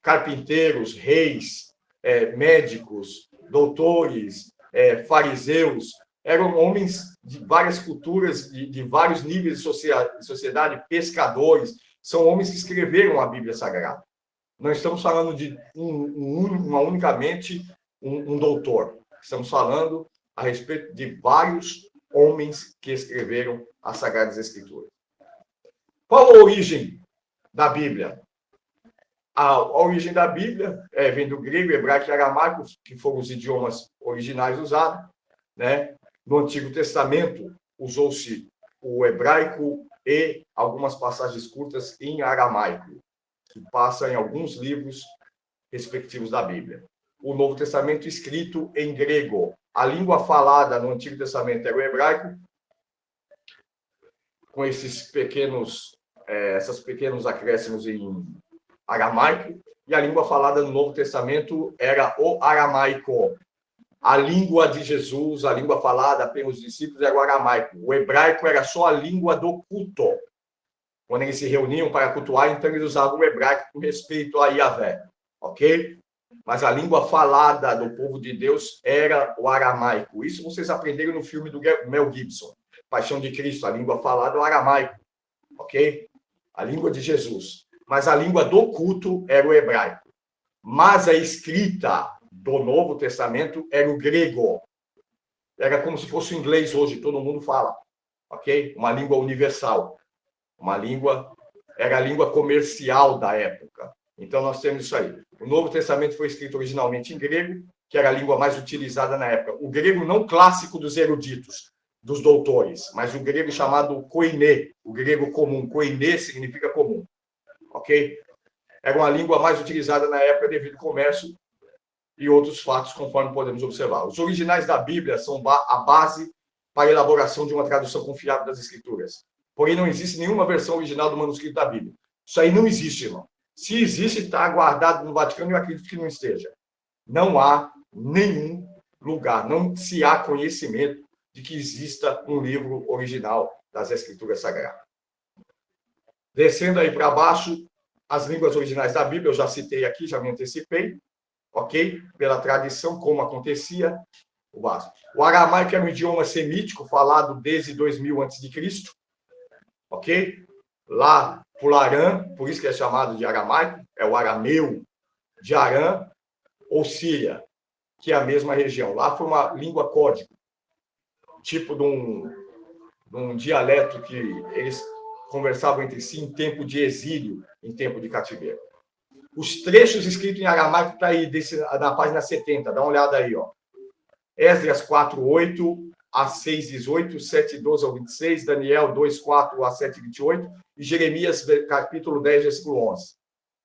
Carpinteiros, reis, médicos, doutores, fariseus. Eram homens de várias culturas, de vários níveis de sociedade, pescadores. São homens que escreveram a Bíblia Sagrada. Não estamos falando de unicamente um doutor. Estamos falando a respeito de vários homens que escreveram as Sagradas Escrituras. Qual a origem da Bíblia? A origem da Bíblia vem do grego, hebraico e aramaico, que foram os idiomas originais usados, né? No Antigo Testamento, usou-se o hebraico e algumas passagens curtas em aramaico, que passa em alguns livros respectivos da Bíblia. O Novo Testamento escrito em grego. A língua falada no Antigo Testamento era o hebraico, com esses pequenos acréscimos em aramaico, e a língua falada no Novo Testamento era o aramaico. A língua de Jesus, a língua falada pelos discípulos era o aramaico. O hebraico era só a língua do culto. Quando eles se reuniam para cultuar, então eles usavam o hebraico com respeito a Yahvé. Ok? Mas a língua falada do povo de Deus era o aramaico. Isso vocês aprenderam no filme do Mel Gibson, Paixão de Cristo. A língua falada é o aramaico. Ok? A língua de Jesus. Mas a língua do culto era o hebraico. Mas a escrita do Novo Testamento era o grego. Era como se fosse o inglês hoje, todo mundo fala. Ok? Uma língua universal. Era a língua comercial da época. Então, nós temos isso aí. O Novo Testamento foi escrito originalmente em grego, que era a língua mais utilizada na época. O grego não clássico dos eruditos, dos doutores, mas o grego chamado koiné, o grego comum. Koiné significa comum. Ok? Era uma língua mais utilizada na época devido ao comércio e outros fatos, conforme podemos observar. Os originais da Bíblia são a base para a elaboração de uma tradução confiável das Escrituras. Porém, não existe nenhuma versão original do manuscrito da Bíblia. Isso aí não existe, irmão. Se existe, está guardado no Vaticano, eu acredito que não esteja. Não há nenhum lugar, não se há conhecimento de que exista um livro original das Escrituras Sagradas. Descendo aí para baixo, as línguas originais da Bíblia, eu já citei aqui, já me antecipei, ok? Pela tradição, como acontecia, o básico. O aramaico é um idioma semítico falado desde 2000 a.C., ok? Lá, por Arã, por isso que é chamado de aramaico, é o arameu de Arã ou Síria, que é a mesma região. Lá foi uma língua código, tipo de um dialeto que eles conversavam entre si em tempo de exílio, em tempo de cativeiro. Os trechos escritos em aramaico estão aí na página 70, dá uma olhada aí, ó. Esdras 4:8 a 6:18, 7:12 ao 26, Daniel 2:4 a 7:28 e Jeremias capítulo 10, versículo 11.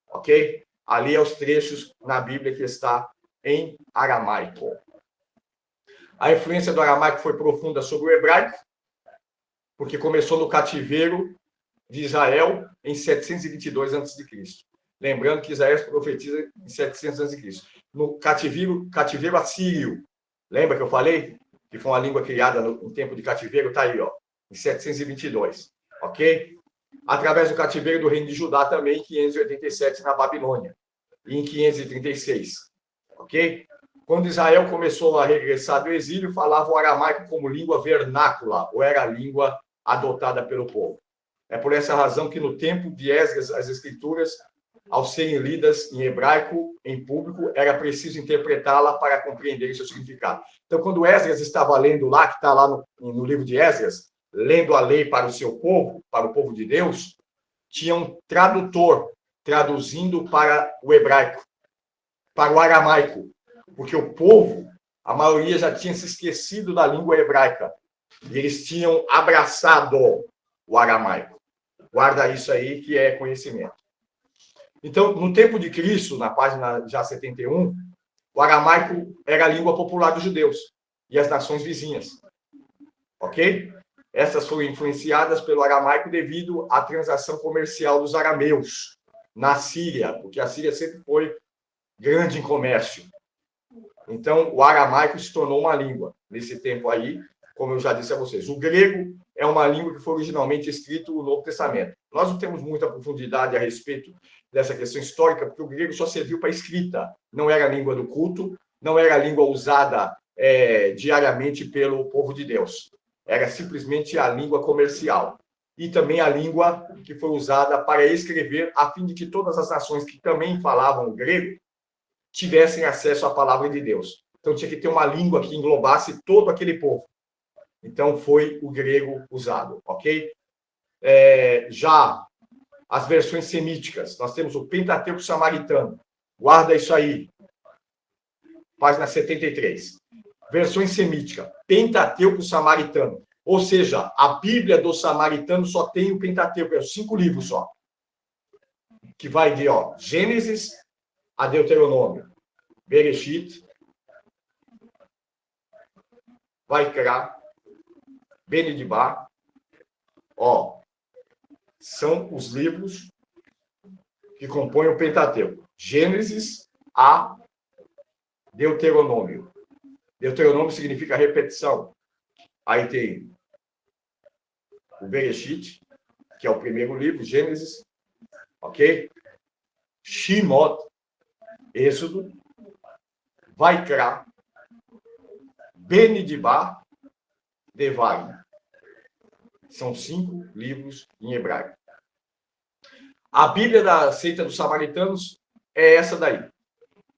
Ok? Ali é os trechos na Bíblia que está em aramaico. A influência do aramaico foi profunda sobre o hebraico, porque começou no cativeiro de Israel em 722 a.C. Lembrando que Isaías profetiza em 700 a.C. No cativeiro assírio, lembra que eu falei? Que foi uma língua criada no tempo de cativeiro, está aí, ó, em 722, ok? Através do cativeiro do reino de Judá também, em 587 na Babilônia, e em 536, ok? Quando Israel começou a regressar do exílio, falava o aramaico como língua vernácula, ou era a língua adotada pelo povo. É por essa razão que no tempo de Esdras, as escrituras, ao serem lidas em hebraico, em público, era preciso interpretá-la para compreender o seu significado. Então, quando Esdras estava lendo lá, que está lá no livro de Esdras, lendo a lei para o seu povo, para o povo de Deus, tinha um tradutor traduzindo para o hebraico, para o aramaico, porque o povo, a maioria já tinha se esquecido da língua hebraica, e eles tinham abraçado o aramaico. Guarda isso aí, que é conhecimento. Então, no tempo de Cristo, na página já 71, o aramaico era a língua popular dos judeus e as nações vizinhas. Ok? Essas foram influenciadas pelo aramaico devido à transação comercial dos arameus na Síria, porque a Síria sempre foi grande em comércio. Então, o aramaico se tornou uma língua nesse tempo aí, como eu já disse a vocês. O grego é uma língua que foi originalmente escrito no Novo Testamento. Nós não temos muita profundidade a respeito dessa questão histórica, porque o grego só serviu para escrita. Não era a língua do culto, não era a língua usada diariamente pelo povo de Deus. Era simplesmente a língua comercial. E também a língua que foi usada para escrever, a fim de que todas as nações que também falavam grego tivessem acesso à palavra de Deus. Então tinha que ter uma língua que englobasse todo aquele povo. Então foi o grego usado, ok? Já as versões semíticas, nós temos o Pentateuco samaritano. Guarda isso aí. Página 73. Versões semíticas. Pentateuco samaritano. Ou seja, a Bíblia do samaritano só tem o Pentateuco, 5 livros só. Que vai de Gênesis a Deuteronômio, Bereshit, Vaikra, Benidibá, são os livros que compõem o Pentateuco. Gênesis a Deuteronômio. Deuteronômio significa repetição. Aí tem o Bereshit, que é o primeiro livro, Gênesis, ok? Shimot, Êxodo, Vaikra, Benidibá, Devarim. São 5 livros em hebraico. A Bíblia da seita dos samaritanos é essa daí.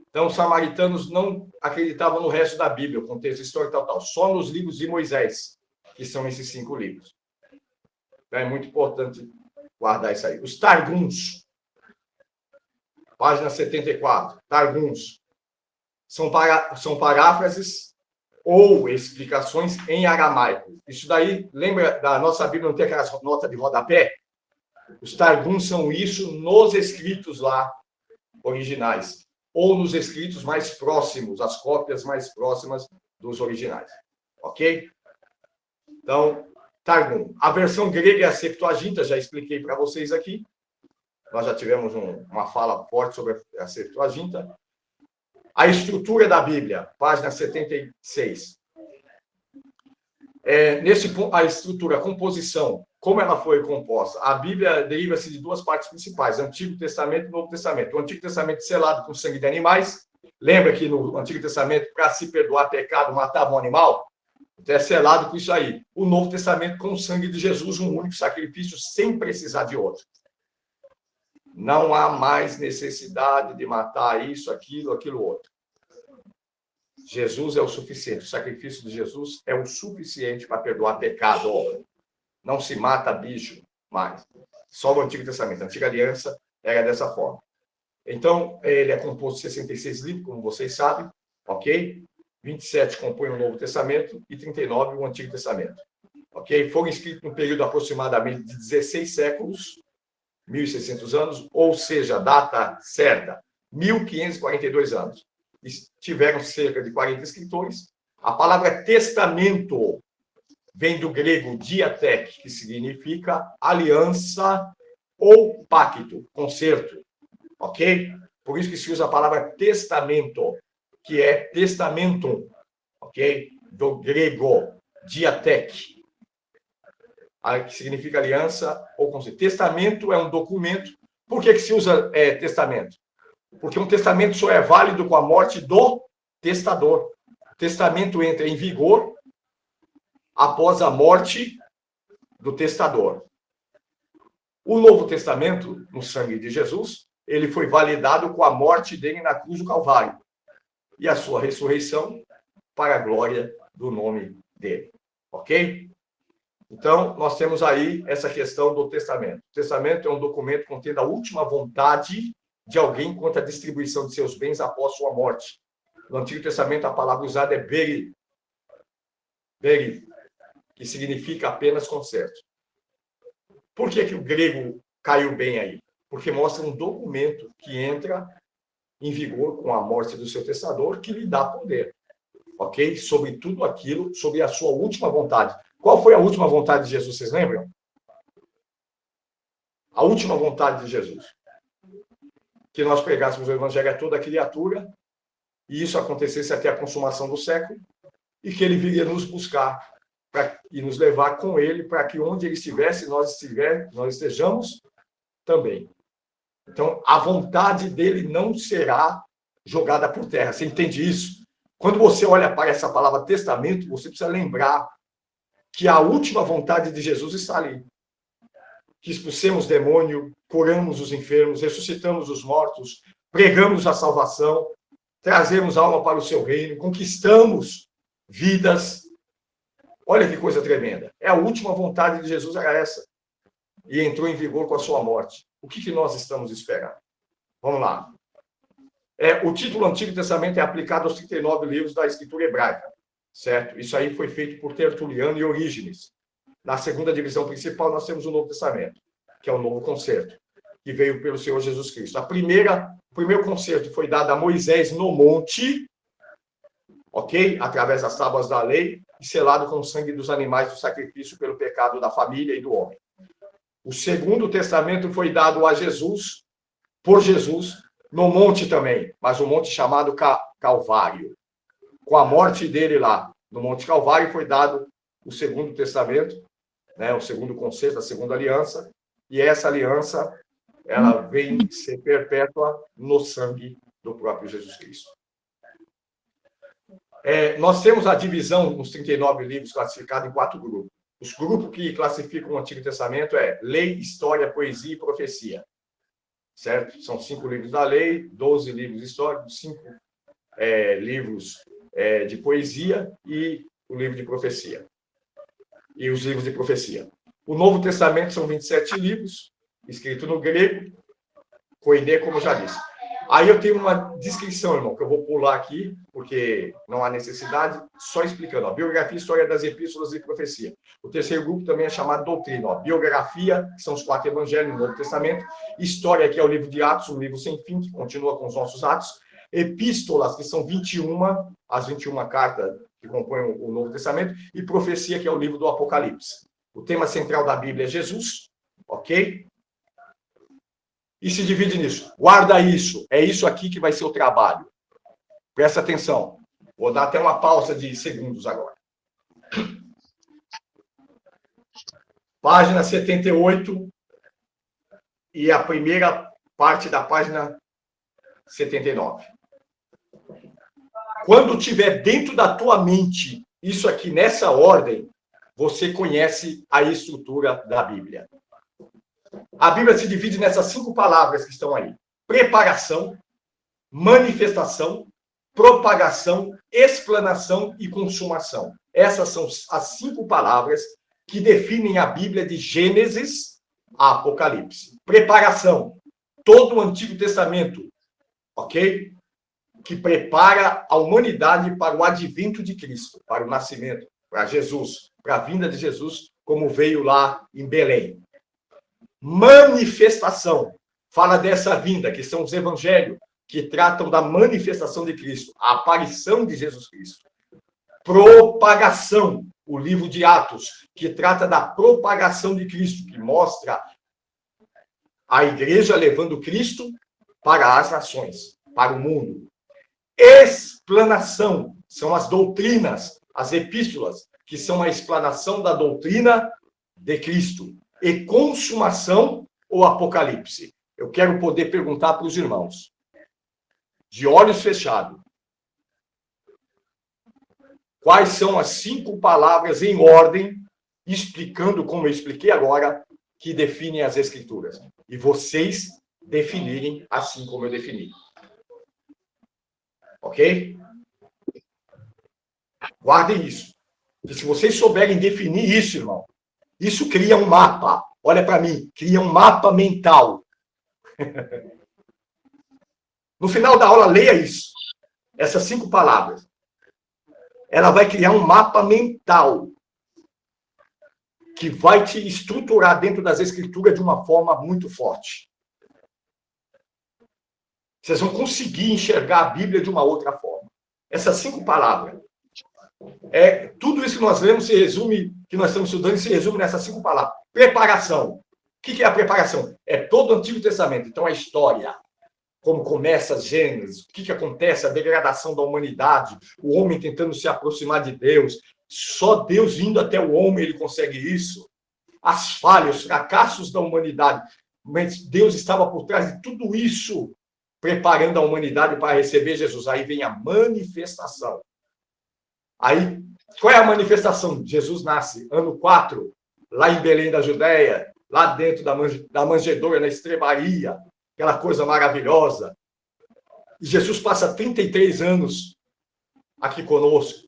Então, os samaritanos não acreditavam no resto da Bíblia, o contexto histórico tal. Só nos livros de Moisés, que são esses 5 livros. Então, é muito importante guardar isso aí. Os Targums, página 74. Targums são paráfrases ou explicações em aramaico. Isso daí, lembra da nossa Bíblia, não tem aquelas notas de rodapé? Os Targums são isso nos escritos lá originais, ou nos escritos mais próximos, as cópias mais próximas dos originais. Ok? Então, Targum. A versão grega é a Septuaginta, já expliquei para vocês aqui. Nós já tivemos uma fala forte sobre a Septuaginta. A estrutura da Bíblia, página 76. Nesse ponto, a estrutura, a composição como ela foi composta? A Bíblia deriva-se de duas partes principais, Antigo Testamento e Novo Testamento. O Antigo Testamento selado com sangue de animais. Lembra que no Antigo Testamento, para se perdoar pecado, matava um animal? Então é selado com isso aí. O Novo Testamento com o sangue de Jesus, um único sacrifício, sem precisar de outro. Não há mais necessidade de matar isso, aquilo outro. Jesus é o suficiente. O sacrifício de Jesus é o suficiente para perdoar pecado. Não se mata bicho mais. Só o Antigo Testamento. A Antiga Aliança era dessa forma. Então, ele é composto de 66 livros, como vocês sabem, ok? 27 compõem o Novo Testamento e 39 o Antigo Testamento. Ok? Foram escritos num período aproximadamente de 16 séculos, 1.600 anos, ou seja, data certa, 1.542 anos. E tiveram cerca de 40 escritores. A palavra testamento vem do grego diatek, que significa aliança ou pacto, concerto. Ok? Por isso que se usa a palavra testamento, que é testamentum, ok? Do grego diatek, que significa aliança ou concerto. Testamento é um documento. Por que se usa testamento? Porque um testamento só é válido com a morte do testador. O testamento entra em vigor após a morte do testador. O Novo Testamento, no sangue de Jesus, ele foi validado com a morte dele na cruz do Calvário e a sua ressurreição para a glória do nome dele. Ok? Então, nós temos aí essa questão do testamento. O testamento é um documento contendo a última vontade de alguém quanto à distribuição de seus bens após sua morte. No Antigo Testamento, a palavra usada é beri, que significa apenas concerto. Por que o grego caiu bem aí? Porque mostra um documento que entra em vigor com a morte do seu testador, que lhe dá poder, ok? Sobre tudo aquilo, sobre a sua última vontade. Qual foi a última vontade de Jesus, vocês lembram? A última vontade de Jesus. Que nós pregássemos o evangelho a toda criatura, e isso acontecesse até a consumação do século, e que ele viria nos buscar e nos levar com ele, para que onde ele estivesse, nós estejamos também. Então, a vontade dele não será jogada por terra. Você entende isso? Quando você olha para essa palavra testamento, você precisa lembrar que a última vontade de Jesus está ali. Que expulsemos demônio, curamos os enfermos, ressuscitamos os mortos, pregamos a salvação, trazemos alma para o seu reino, conquistamos vidas. Olha que coisa tremenda. A última vontade de Jesus era essa. E entrou em vigor com a sua morte. O que nós estamos esperando? Vamos lá. O título Antigo Testamento é aplicado aos 39 livros da Escritura Hebraica, certo? Isso aí foi feito por Tertuliano e Orígenes. Na segunda divisão principal, nós temos o Novo Testamento, que é o Novo Concerto, que veio pelo Senhor Jesus Cristo. O primeiro concerto foi dado a Moisés no monte, ok? Através das tábuas da lei, e selado com o sangue dos animais do sacrifício pelo pecado da família e do homem. O segundo testamento foi dado a Jesus, por Jesus, no monte também, mas um monte chamado Calvário. Com a morte dele lá, no Monte Calvário, foi dado o segundo testamento, né, o segundo concerto, a segunda aliança, e essa aliança, ela vem ser perpétua no sangue do próprio Jesus Cristo. Nós temos a divisão nos 39 livros classificados em 4 grupos. Os grupos que classificam o Antigo Testamento é lei, história, poesia e profecia. Certo? São 5 livros da lei, 12 livros históricos, 5 livros de poesia e o livro de profecia. E os livros de profecia. O Novo Testamento são 27 livros, escritos no grego, koiné, como eu já disse. Aí eu tenho uma descrição, irmão, que eu vou pular aqui, porque não há necessidade, só explicando. Biografia, história das epístolas e profecia. O terceiro grupo também é chamado doutrina. Biografia, que são os 4 evangelhos no Novo Testamento. História, que é o livro de Atos, um livro sem fim, que continua com os nossos atos. Epístolas, que são 21, as 21 cartas que compõem o Novo Testamento. E profecia, que é o livro do Apocalipse. O tema central da Bíblia é Jesus, ok? E se divide nisso. Guarda isso. É isso aqui que vai ser o trabalho. Presta atenção. Vou dar até uma pausa de segundos agora. página 78 e a primeira parte da página 79. Quando tiver dentro da tua mente isso aqui nessa ordem, você conhece a estrutura da Bíblia. A Bíblia se divide nessas 5 palavras que estão aí: preparação, manifestação, propagação, explanação e consumação. Essas são as 5 palavras que definem a Bíblia de Gênesis a Apocalipse. Preparação, todo o Antigo Testamento, ok? Que prepara a humanidade para o advento de Cristo, para o nascimento, para Jesus, para a vinda de Jesus, como veio lá em Belém. Manifestação, fala dessa vinda, que são os evangelhos, que tratam da manifestação de Cristo, a aparição de Jesus Cristo. Propagação, o livro de Atos, que trata da propagação de Cristo, que mostra a igreja levando Cristo para as nações, para o mundo. Explanação, são as doutrinas, as epístolas, que são a explanação da doutrina de Cristo. E consumação, o Apocalipse. Eu quero poder perguntar para os irmãos, de olhos fechados, quais são as 5 palavras em ordem, explicando, como eu expliquei agora, que definem as Escrituras. E vocês definirem assim como eu defini. Ok? Guardem isso. E se vocês souberem definir isso, irmão, isso cria um mapa. Olha para mim, cria um mapa mental. No final da aula, leia isso. Essas 5 palavras. Ela vai criar um mapa mental que vai te estruturar dentro das Escrituras de uma forma muito forte. Vocês vão conseguir enxergar a Bíblia de uma outra forma. Essas 5 palavras. Tudo isso que nós lemos se resume, que nós estamos estudando, se resume nessas 5 palavras. Preparação. O que é a preparação? É todo o Antigo Testamento. Então, a história. Como começa Gênesis, o que acontece, a degradação da humanidade, o homem tentando se aproximar de Deus, só Deus indo até o homem ele consegue isso. As falhas, os fracassos da humanidade, mas Deus estava por trás de tudo isso, preparando a humanidade para receber Jesus. Aí vem a manifestação. Aí, qual é a manifestação? Jesus nasce, ano 4, lá em Belém da Judéia, lá dentro da manjedoura, na estrebaria, aquela coisa maravilhosa. E Jesus passa 33 anos aqui conosco,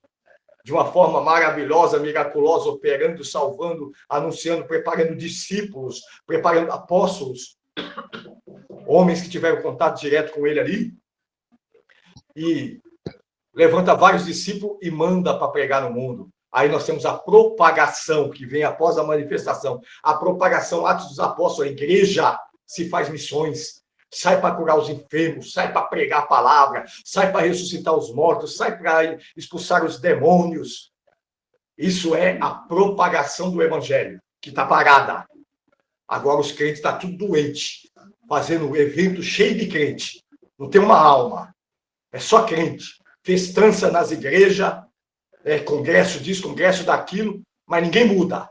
de uma forma maravilhosa, miraculosa, operando, salvando, anunciando, preparando discípulos, preparando apóstolos, homens que tiveram contato direto com ele ali, e levanta vários discípulos e manda para pregar no mundo. Aí nós temos a propagação, que vem após a manifestação. A propagação, Atos dos Apóstolos, a igreja se faz missões, sai para curar os enfermos, sai para pregar a palavra, sai para ressuscitar os mortos, sai para expulsar os demônios. Isso é a propagação do evangelho, que está parada. Agora os crentes estão tudo doente, fazendo um evento cheio de crente. Não tem uma alma. É só crente. Festança nas igrejas, congresso disso, congresso daquilo, mas ninguém muda.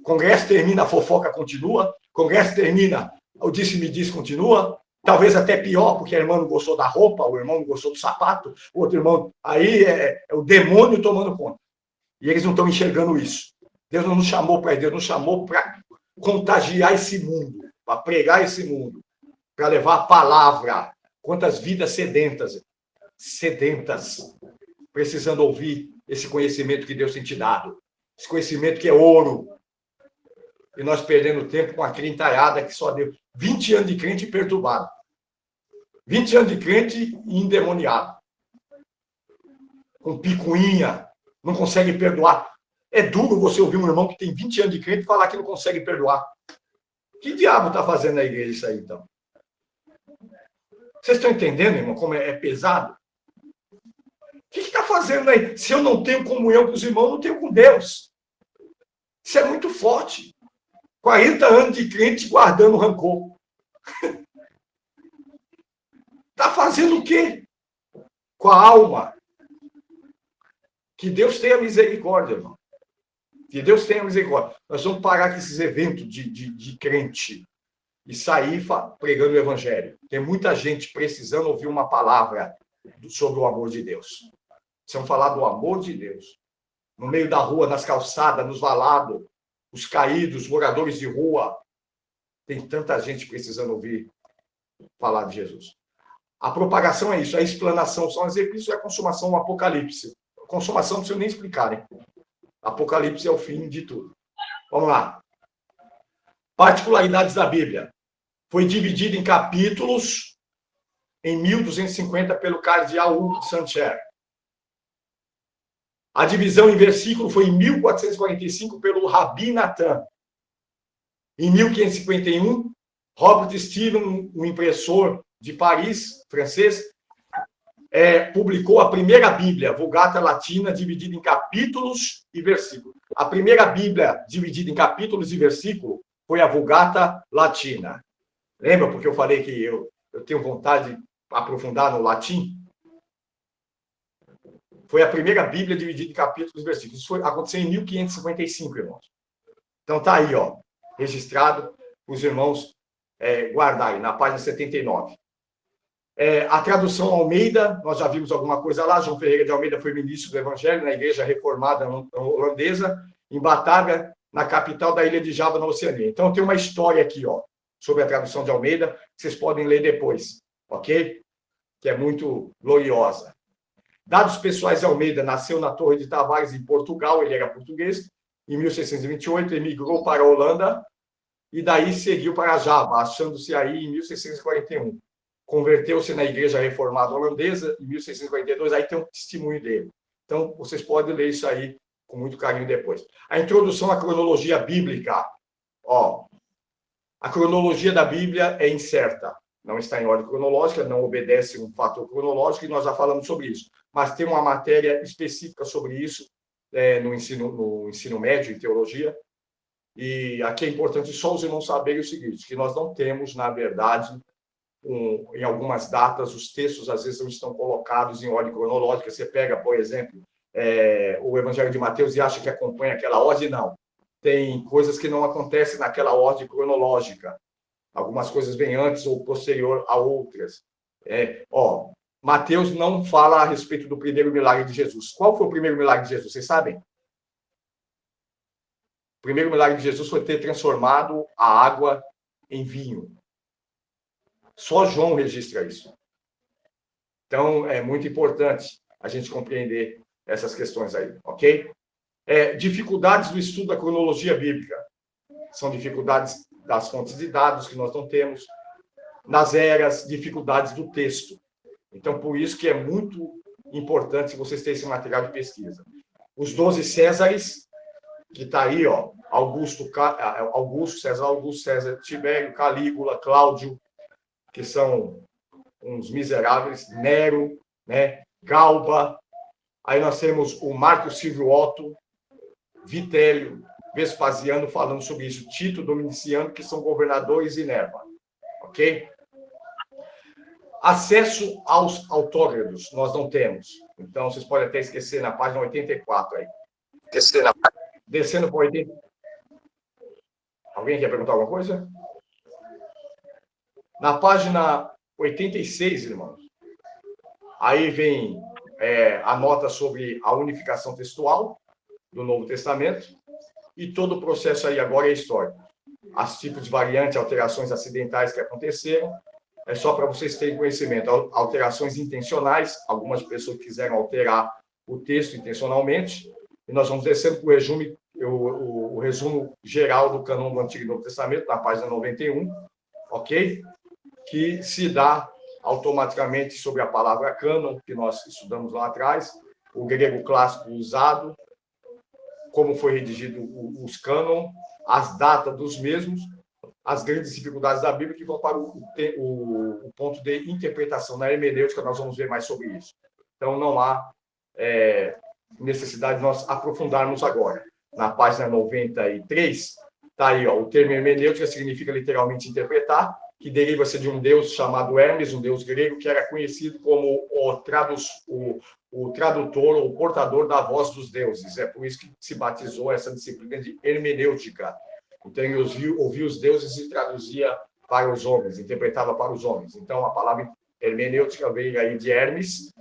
Congresso termina, a fofoca continua. Congresso termina, o disse-me-diz continua. Talvez até pior, porque a irmã não gostou da roupa, o irmão não gostou do sapato, o outro irmão... Aí é o demônio tomando conta. E eles não estão enxergando isso. Deus não nos chamou para isso, Deus nos chamou para contagiar esse mundo, para pregar esse mundo, para levar a palavra. Quantas vidas sedentas, precisando ouvir esse conhecimento que Deus tem te dado. Esse conhecimento que é ouro. E nós perdendo tempo com a crentalhada que só deu 20 anos de crente perturbado. 20 anos de crente endemoniado. Com picuinha, não consegue perdoar. É duro você ouvir um irmão que tem 20 anos de crente falar que não consegue perdoar. Que diabo está fazendo na igreja isso aí, então? Vocês estão entendendo, irmão, como é pesado? O que está fazendo aí? Se eu não tenho comunhão com os irmãos, eu não tenho com Deus. Isso é muito forte. 40 anos de crente guardando rancor. Está fazendo o quê? Com a alma. Que Deus tenha misericórdia, irmão. Que Deus tenha misericórdia. Nós vamos parar com esses eventos de crente e sair pregando o evangelho. Tem muita gente precisando ouvir uma palavra sobre o amor de Deus. Precisamos falar do amor de Deus. No meio da rua, nas calçadas, nos valados, os caídos, os moradores de rua. Tem tanta gente precisando ouvir falar de Jesus. A propagação é isso, a explanação são as epístolas e a consumação, o apocalipse. A consumação não precisa nem explicar, hein? Apocalipse é o fim de tudo. Vamos lá. Particularidades da Bíblia. Foi dividida em capítulos em 1250 pelo cardeal Hugo de Saint-Cher. A divisão em versículo foi em 1445 pelo Rabi Natan. Em 1551, Robert Steven, um impressor de Paris, francês, publicou a primeira Bíblia, Vulgata Latina, dividida em capítulos e versículos. A primeira Bíblia dividida em capítulos e versículos foi a Vulgata Latina. Lembra porque eu falei que eu tenho vontade de aprofundar no latim? Foi a primeira Bíblia dividida em capítulos e versículos. Isso aconteceu em 1555, irmãos. Então tá aí, ó, registrado para os irmãos guardarem, na página 79. A tradução Almeida, nós já vimos alguma coisa lá. João Ferreira de Almeida foi ministro do Evangelho na Igreja Reformada Holandesa, em Batavia, na capital da ilha de Java, na Oceania. Então tem uma história aqui, ó, sobre a tradução de Almeida, que vocês podem ler depois, ok? Que é muito gloriosa. Dados pessoais de Almeida nasceu na Torre de Tavares, em Portugal, ele era português. Em 1628, emigrou para a Holanda e daí seguiu para Java, achando-se aí em 1641. Converteu-se na Igreja Reformada Holandesa em 1642, aí tem um testemunho dele. Então, vocês podem ler isso aí com muito carinho depois. A introdução à cronologia bíblica. Ó, a cronologia da Bíblia é incerta. Não está em ordem cronológica, não obedece um fator cronológico, e nós já falamos sobre isso. Mas tem uma matéria específica sobre isso no ensino médio, em teologia. E aqui é importante só os irmãos saberem o seguinte, que nós não temos, na verdade, em algumas datas, os textos às vezes não estão colocados em ordem cronológica. Você pega, por exemplo, o Evangelho de Mateus e acha que acompanha aquela ordem, não. Tem coisas que não acontecem naquela ordem cronológica. Algumas coisas vêm antes ou posterior a outras. Mateus não fala a respeito do primeiro milagre de Jesus. Qual foi o primeiro milagre de Jesus? Vocês sabem? O primeiro milagre de Jesus foi ter transformado a água em vinho. Só João registra isso. Então, é muito importante a gente compreender essas questões aí, ok? Dificuldades do estudo da cronologia bíblica. São dificuldades das fontes de dados que nós não temos. Nas eras, dificuldades do texto. Então, por isso que é muito importante vocês terem esse material de pesquisa. Os 12 Césares, que está aí, ó, Augusto, César Tibério, Calígula, Cláudio, que são uns miseráveis, Nero, né, Galba. Aí nós temos o Marco Silvio Otto, Vitélio, Vespasiano falando sobre isso, Tito, Dominiciano, que são governadores e Nerva, ok? Acesso aos autógrafos nós não temos. Então, vocês podem até esquecer na página 84 aí. Descendo para 80. Alguém quer perguntar alguma coisa? Na página 86, irmãos, aí vem a nota sobre a unificação textual do Novo Testamento, e todo o processo aí agora é histórico. Os tipos de variantes, alterações acidentais que aconteceram, é só para vocês terem conhecimento. Alterações intencionais, algumas pessoas quiseram alterar o texto intencionalmente, e nós vamos descendo para o resumo geral do cânon do Antigo e Novo Testamento, na página 91, ok? Que se dá automaticamente sobre a palavra cânon, que nós estudamos lá atrás, o grego clássico usado, como foi redigido os cânon, as datas dos mesmos, as grandes dificuldades da Bíblia, que vão para o ponto de interpretação. Na hermenêutica, nós vamos ver mais sobre isso. Então, não há necessidade de nós aprofundarmos agora. Na página 93, está aí, ó, o termo hermenêutica significa literalmente interpretar, que deriva-se de um deus chamado Hermes, um deus grego, que era conhecido como o tradutor ou portador da voz dos deuses. É por isso que se batizou essa disciplina de hermenêutica. Então, ele ouvia os deuses e traduzia para os homens, interpretava para os homens. Então, a palavra hermenêutica veio aí de Hermes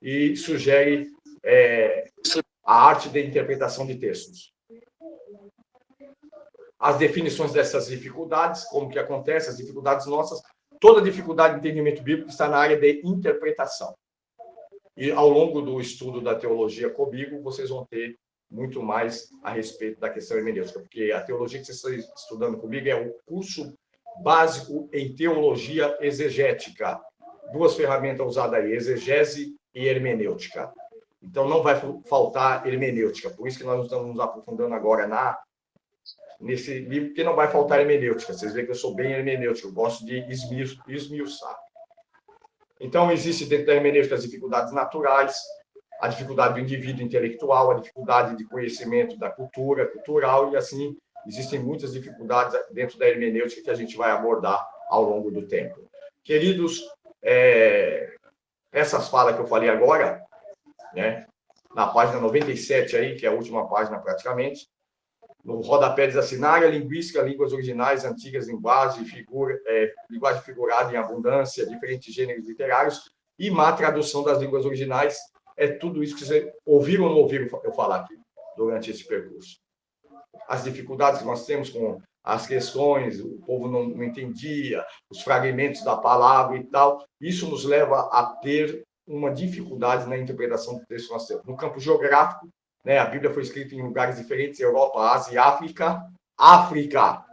e sugere a arte da interpretação de textos. As definições dessas dificuldades, como que acontece, as dificuldades nossas, toda dificuldade de entendimento bíblico está na área de interpretação. E ao longo do estudo da teologia comigo, vocês vão ter muito mais a respeito da questão hermenêutica, porque a teologia que vocês estão estudando comigo é o curso básico em teologia exegética. 2 ferramentas usadas aí, exegese e hermenêutica. Então, não vai faltar hermenêutica. Por isso que nós estamos nos aprofundando agora nesse livro, porque não vai faltar hermenêutica. Vocês veem que eu sou bem hermenêutico, eu gosto de esmiuçar. Então, existe dentro da hermenêutica as dificuldades naturais, a dificuldade do indivíduo intelectual, a dificuldade de conhecimento da cultural, e assim, existem muitas dificuldades dentro da hermenêutica que a gente vai abordar ao longo do tempo. Queridos, essas falas que eu falei agora, né, na página 97, aí, que é a última página praticamente, no rodapé diz assim: na área linguística, línguas originais, antigas linguagem figurada em abundância, diferentes gêneros literários e má tradução das línguas originais. É tudo isso que vocês ouviram ou não ouviram eu falar aqui durante esse percurso. As dificuldades que nós temos com as questões, o povo não entendia, os fragmentos da palavra e tal, isso nos leva a ter uma dificuldade na interpretação do texto que nós temos. No campo geográfico, né, a Bíblia foi escrita em lugares diferentes, Europa, Ásia e África,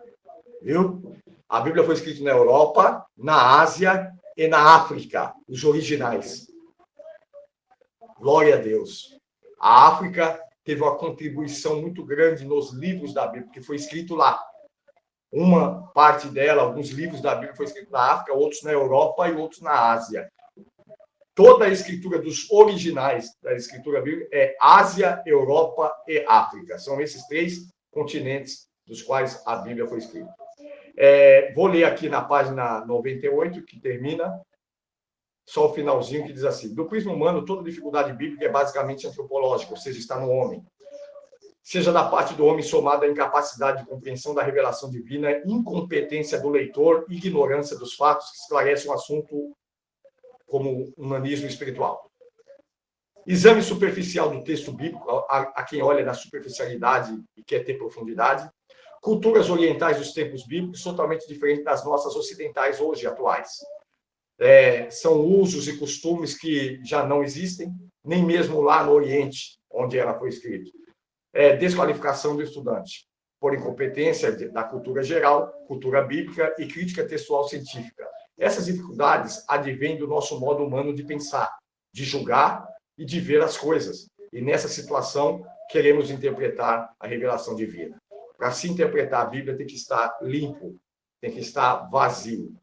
viu? A Bíblia foi escrita na Europa, na Ásia e na África, os originais. Glória a Deus. A África teve uma contribuição muito grande nos livros da Bíblia, que foi escrito lá. Uma parte dela, alguns livros da Bíblia foi escrito na África, outros na Europa e outros na Ásia. Toda a escritura dos originais da escritura bíblica é Ásia, Europa e África. São esses 3 continentes dos quais a Bíblia foi escrita. Vou ler aqui na página 98, que termina, só o finalzinho, que diz assim: do prisma humano, toda dificuldade bíblica é basicamente antropológica, ou seja, está no homem. Seja da parte do homem somada à incapacidade de compreensão da revelação divina, incompetência do leitor, ignorância dos fatos que esclarecem um assunto como humanismo espiritual. Exame superficial do texto bíblico, a quem olha na superficialidade e quer ter profundidade. Culturas orientais dos tempos bíblicos totalmente diferentes das nossas ocidentais hoje, atuais. São usos e costumes que já não existem, nem mesmo lá no Oriente, onde ela foi escrita. Desqualificação do estudante por incompetência da cultura geral, cultura bíblica e crítica textual científica. Essas dificuldades advêm do nosso modo humano de pensar, de julgar e de ver as coisas. E nessa situação, queremos interpretar a revelação divina. Para se interpretar a Bíblia, tem que estar limpo, tem que estar vazio.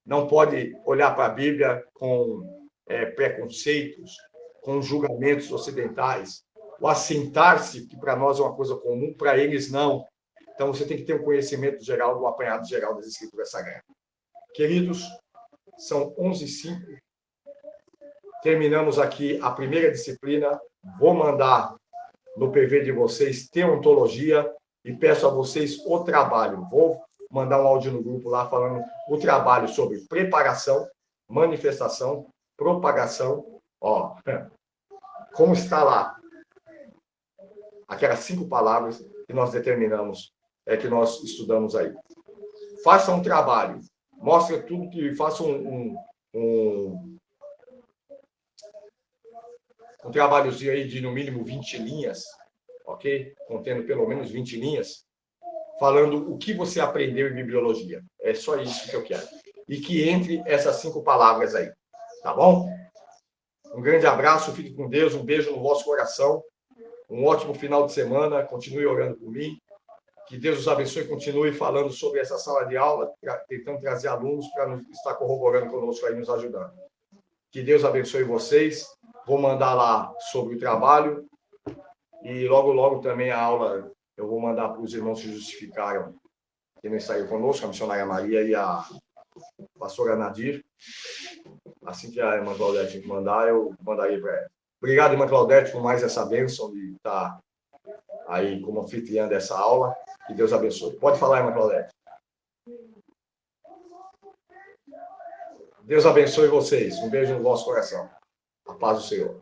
Não pode olhar para a Bíblia com preconceitos, com julgamentos ocidentais, o assentar-se, que para nós é uma coisa comum, para eles não. Então, você tem que ter um conhecimento geral, do apanhado geral das Escrituras Sagradas. Queridos, são 11h05. Terminamos aqui a primeira disciplina. Vou mandar no PV de vocês teontologia e peço a vocês o trabalho. Vou mandar um áudio no grupo lá falando o trabalho sobre preparação, manifestação, propagação. Como está lá? Aquelas 5 palavras que nós determinamos, que nós estudamos aí. Faça um trabalho. Mostra tudo que faça um trabalhozinho aí de, no mínimo, 20 linhas, ok? Contendo pelo menos 20 linhas, falando o que você aprendeu em bibliologia. É só isso que eu quero. E que entre essas 5 palavras aí, tá bom? Um grande abraço, fique com Deus, um beijo no vosso coração, um ótimo final de semana, continue orando por mim. Que Deus os abençoe e continue falando sobre essa sala de aula, tentando trazer alunos para estar corroborando conosco aí, nos ajudando. Que Deus abençoe vocês. Vou mandar lá sobre o trabalho e logo, logo também a aula eu vou mandar para os irmãos que justificaram que não estaria conosco, a missionária Maria e a pastora Nadir. Assim que a irmã Claudete mandar, eu mandarei para ela. Obrigado, irmã Claudete, por mais essa bênção de estar aí como anfitriã dessa aula. Que Deus abençoe. Pode falar, irmã Claudete. Deus abençoe vocês. Um beijo no vosso coração. A paz do Senhor.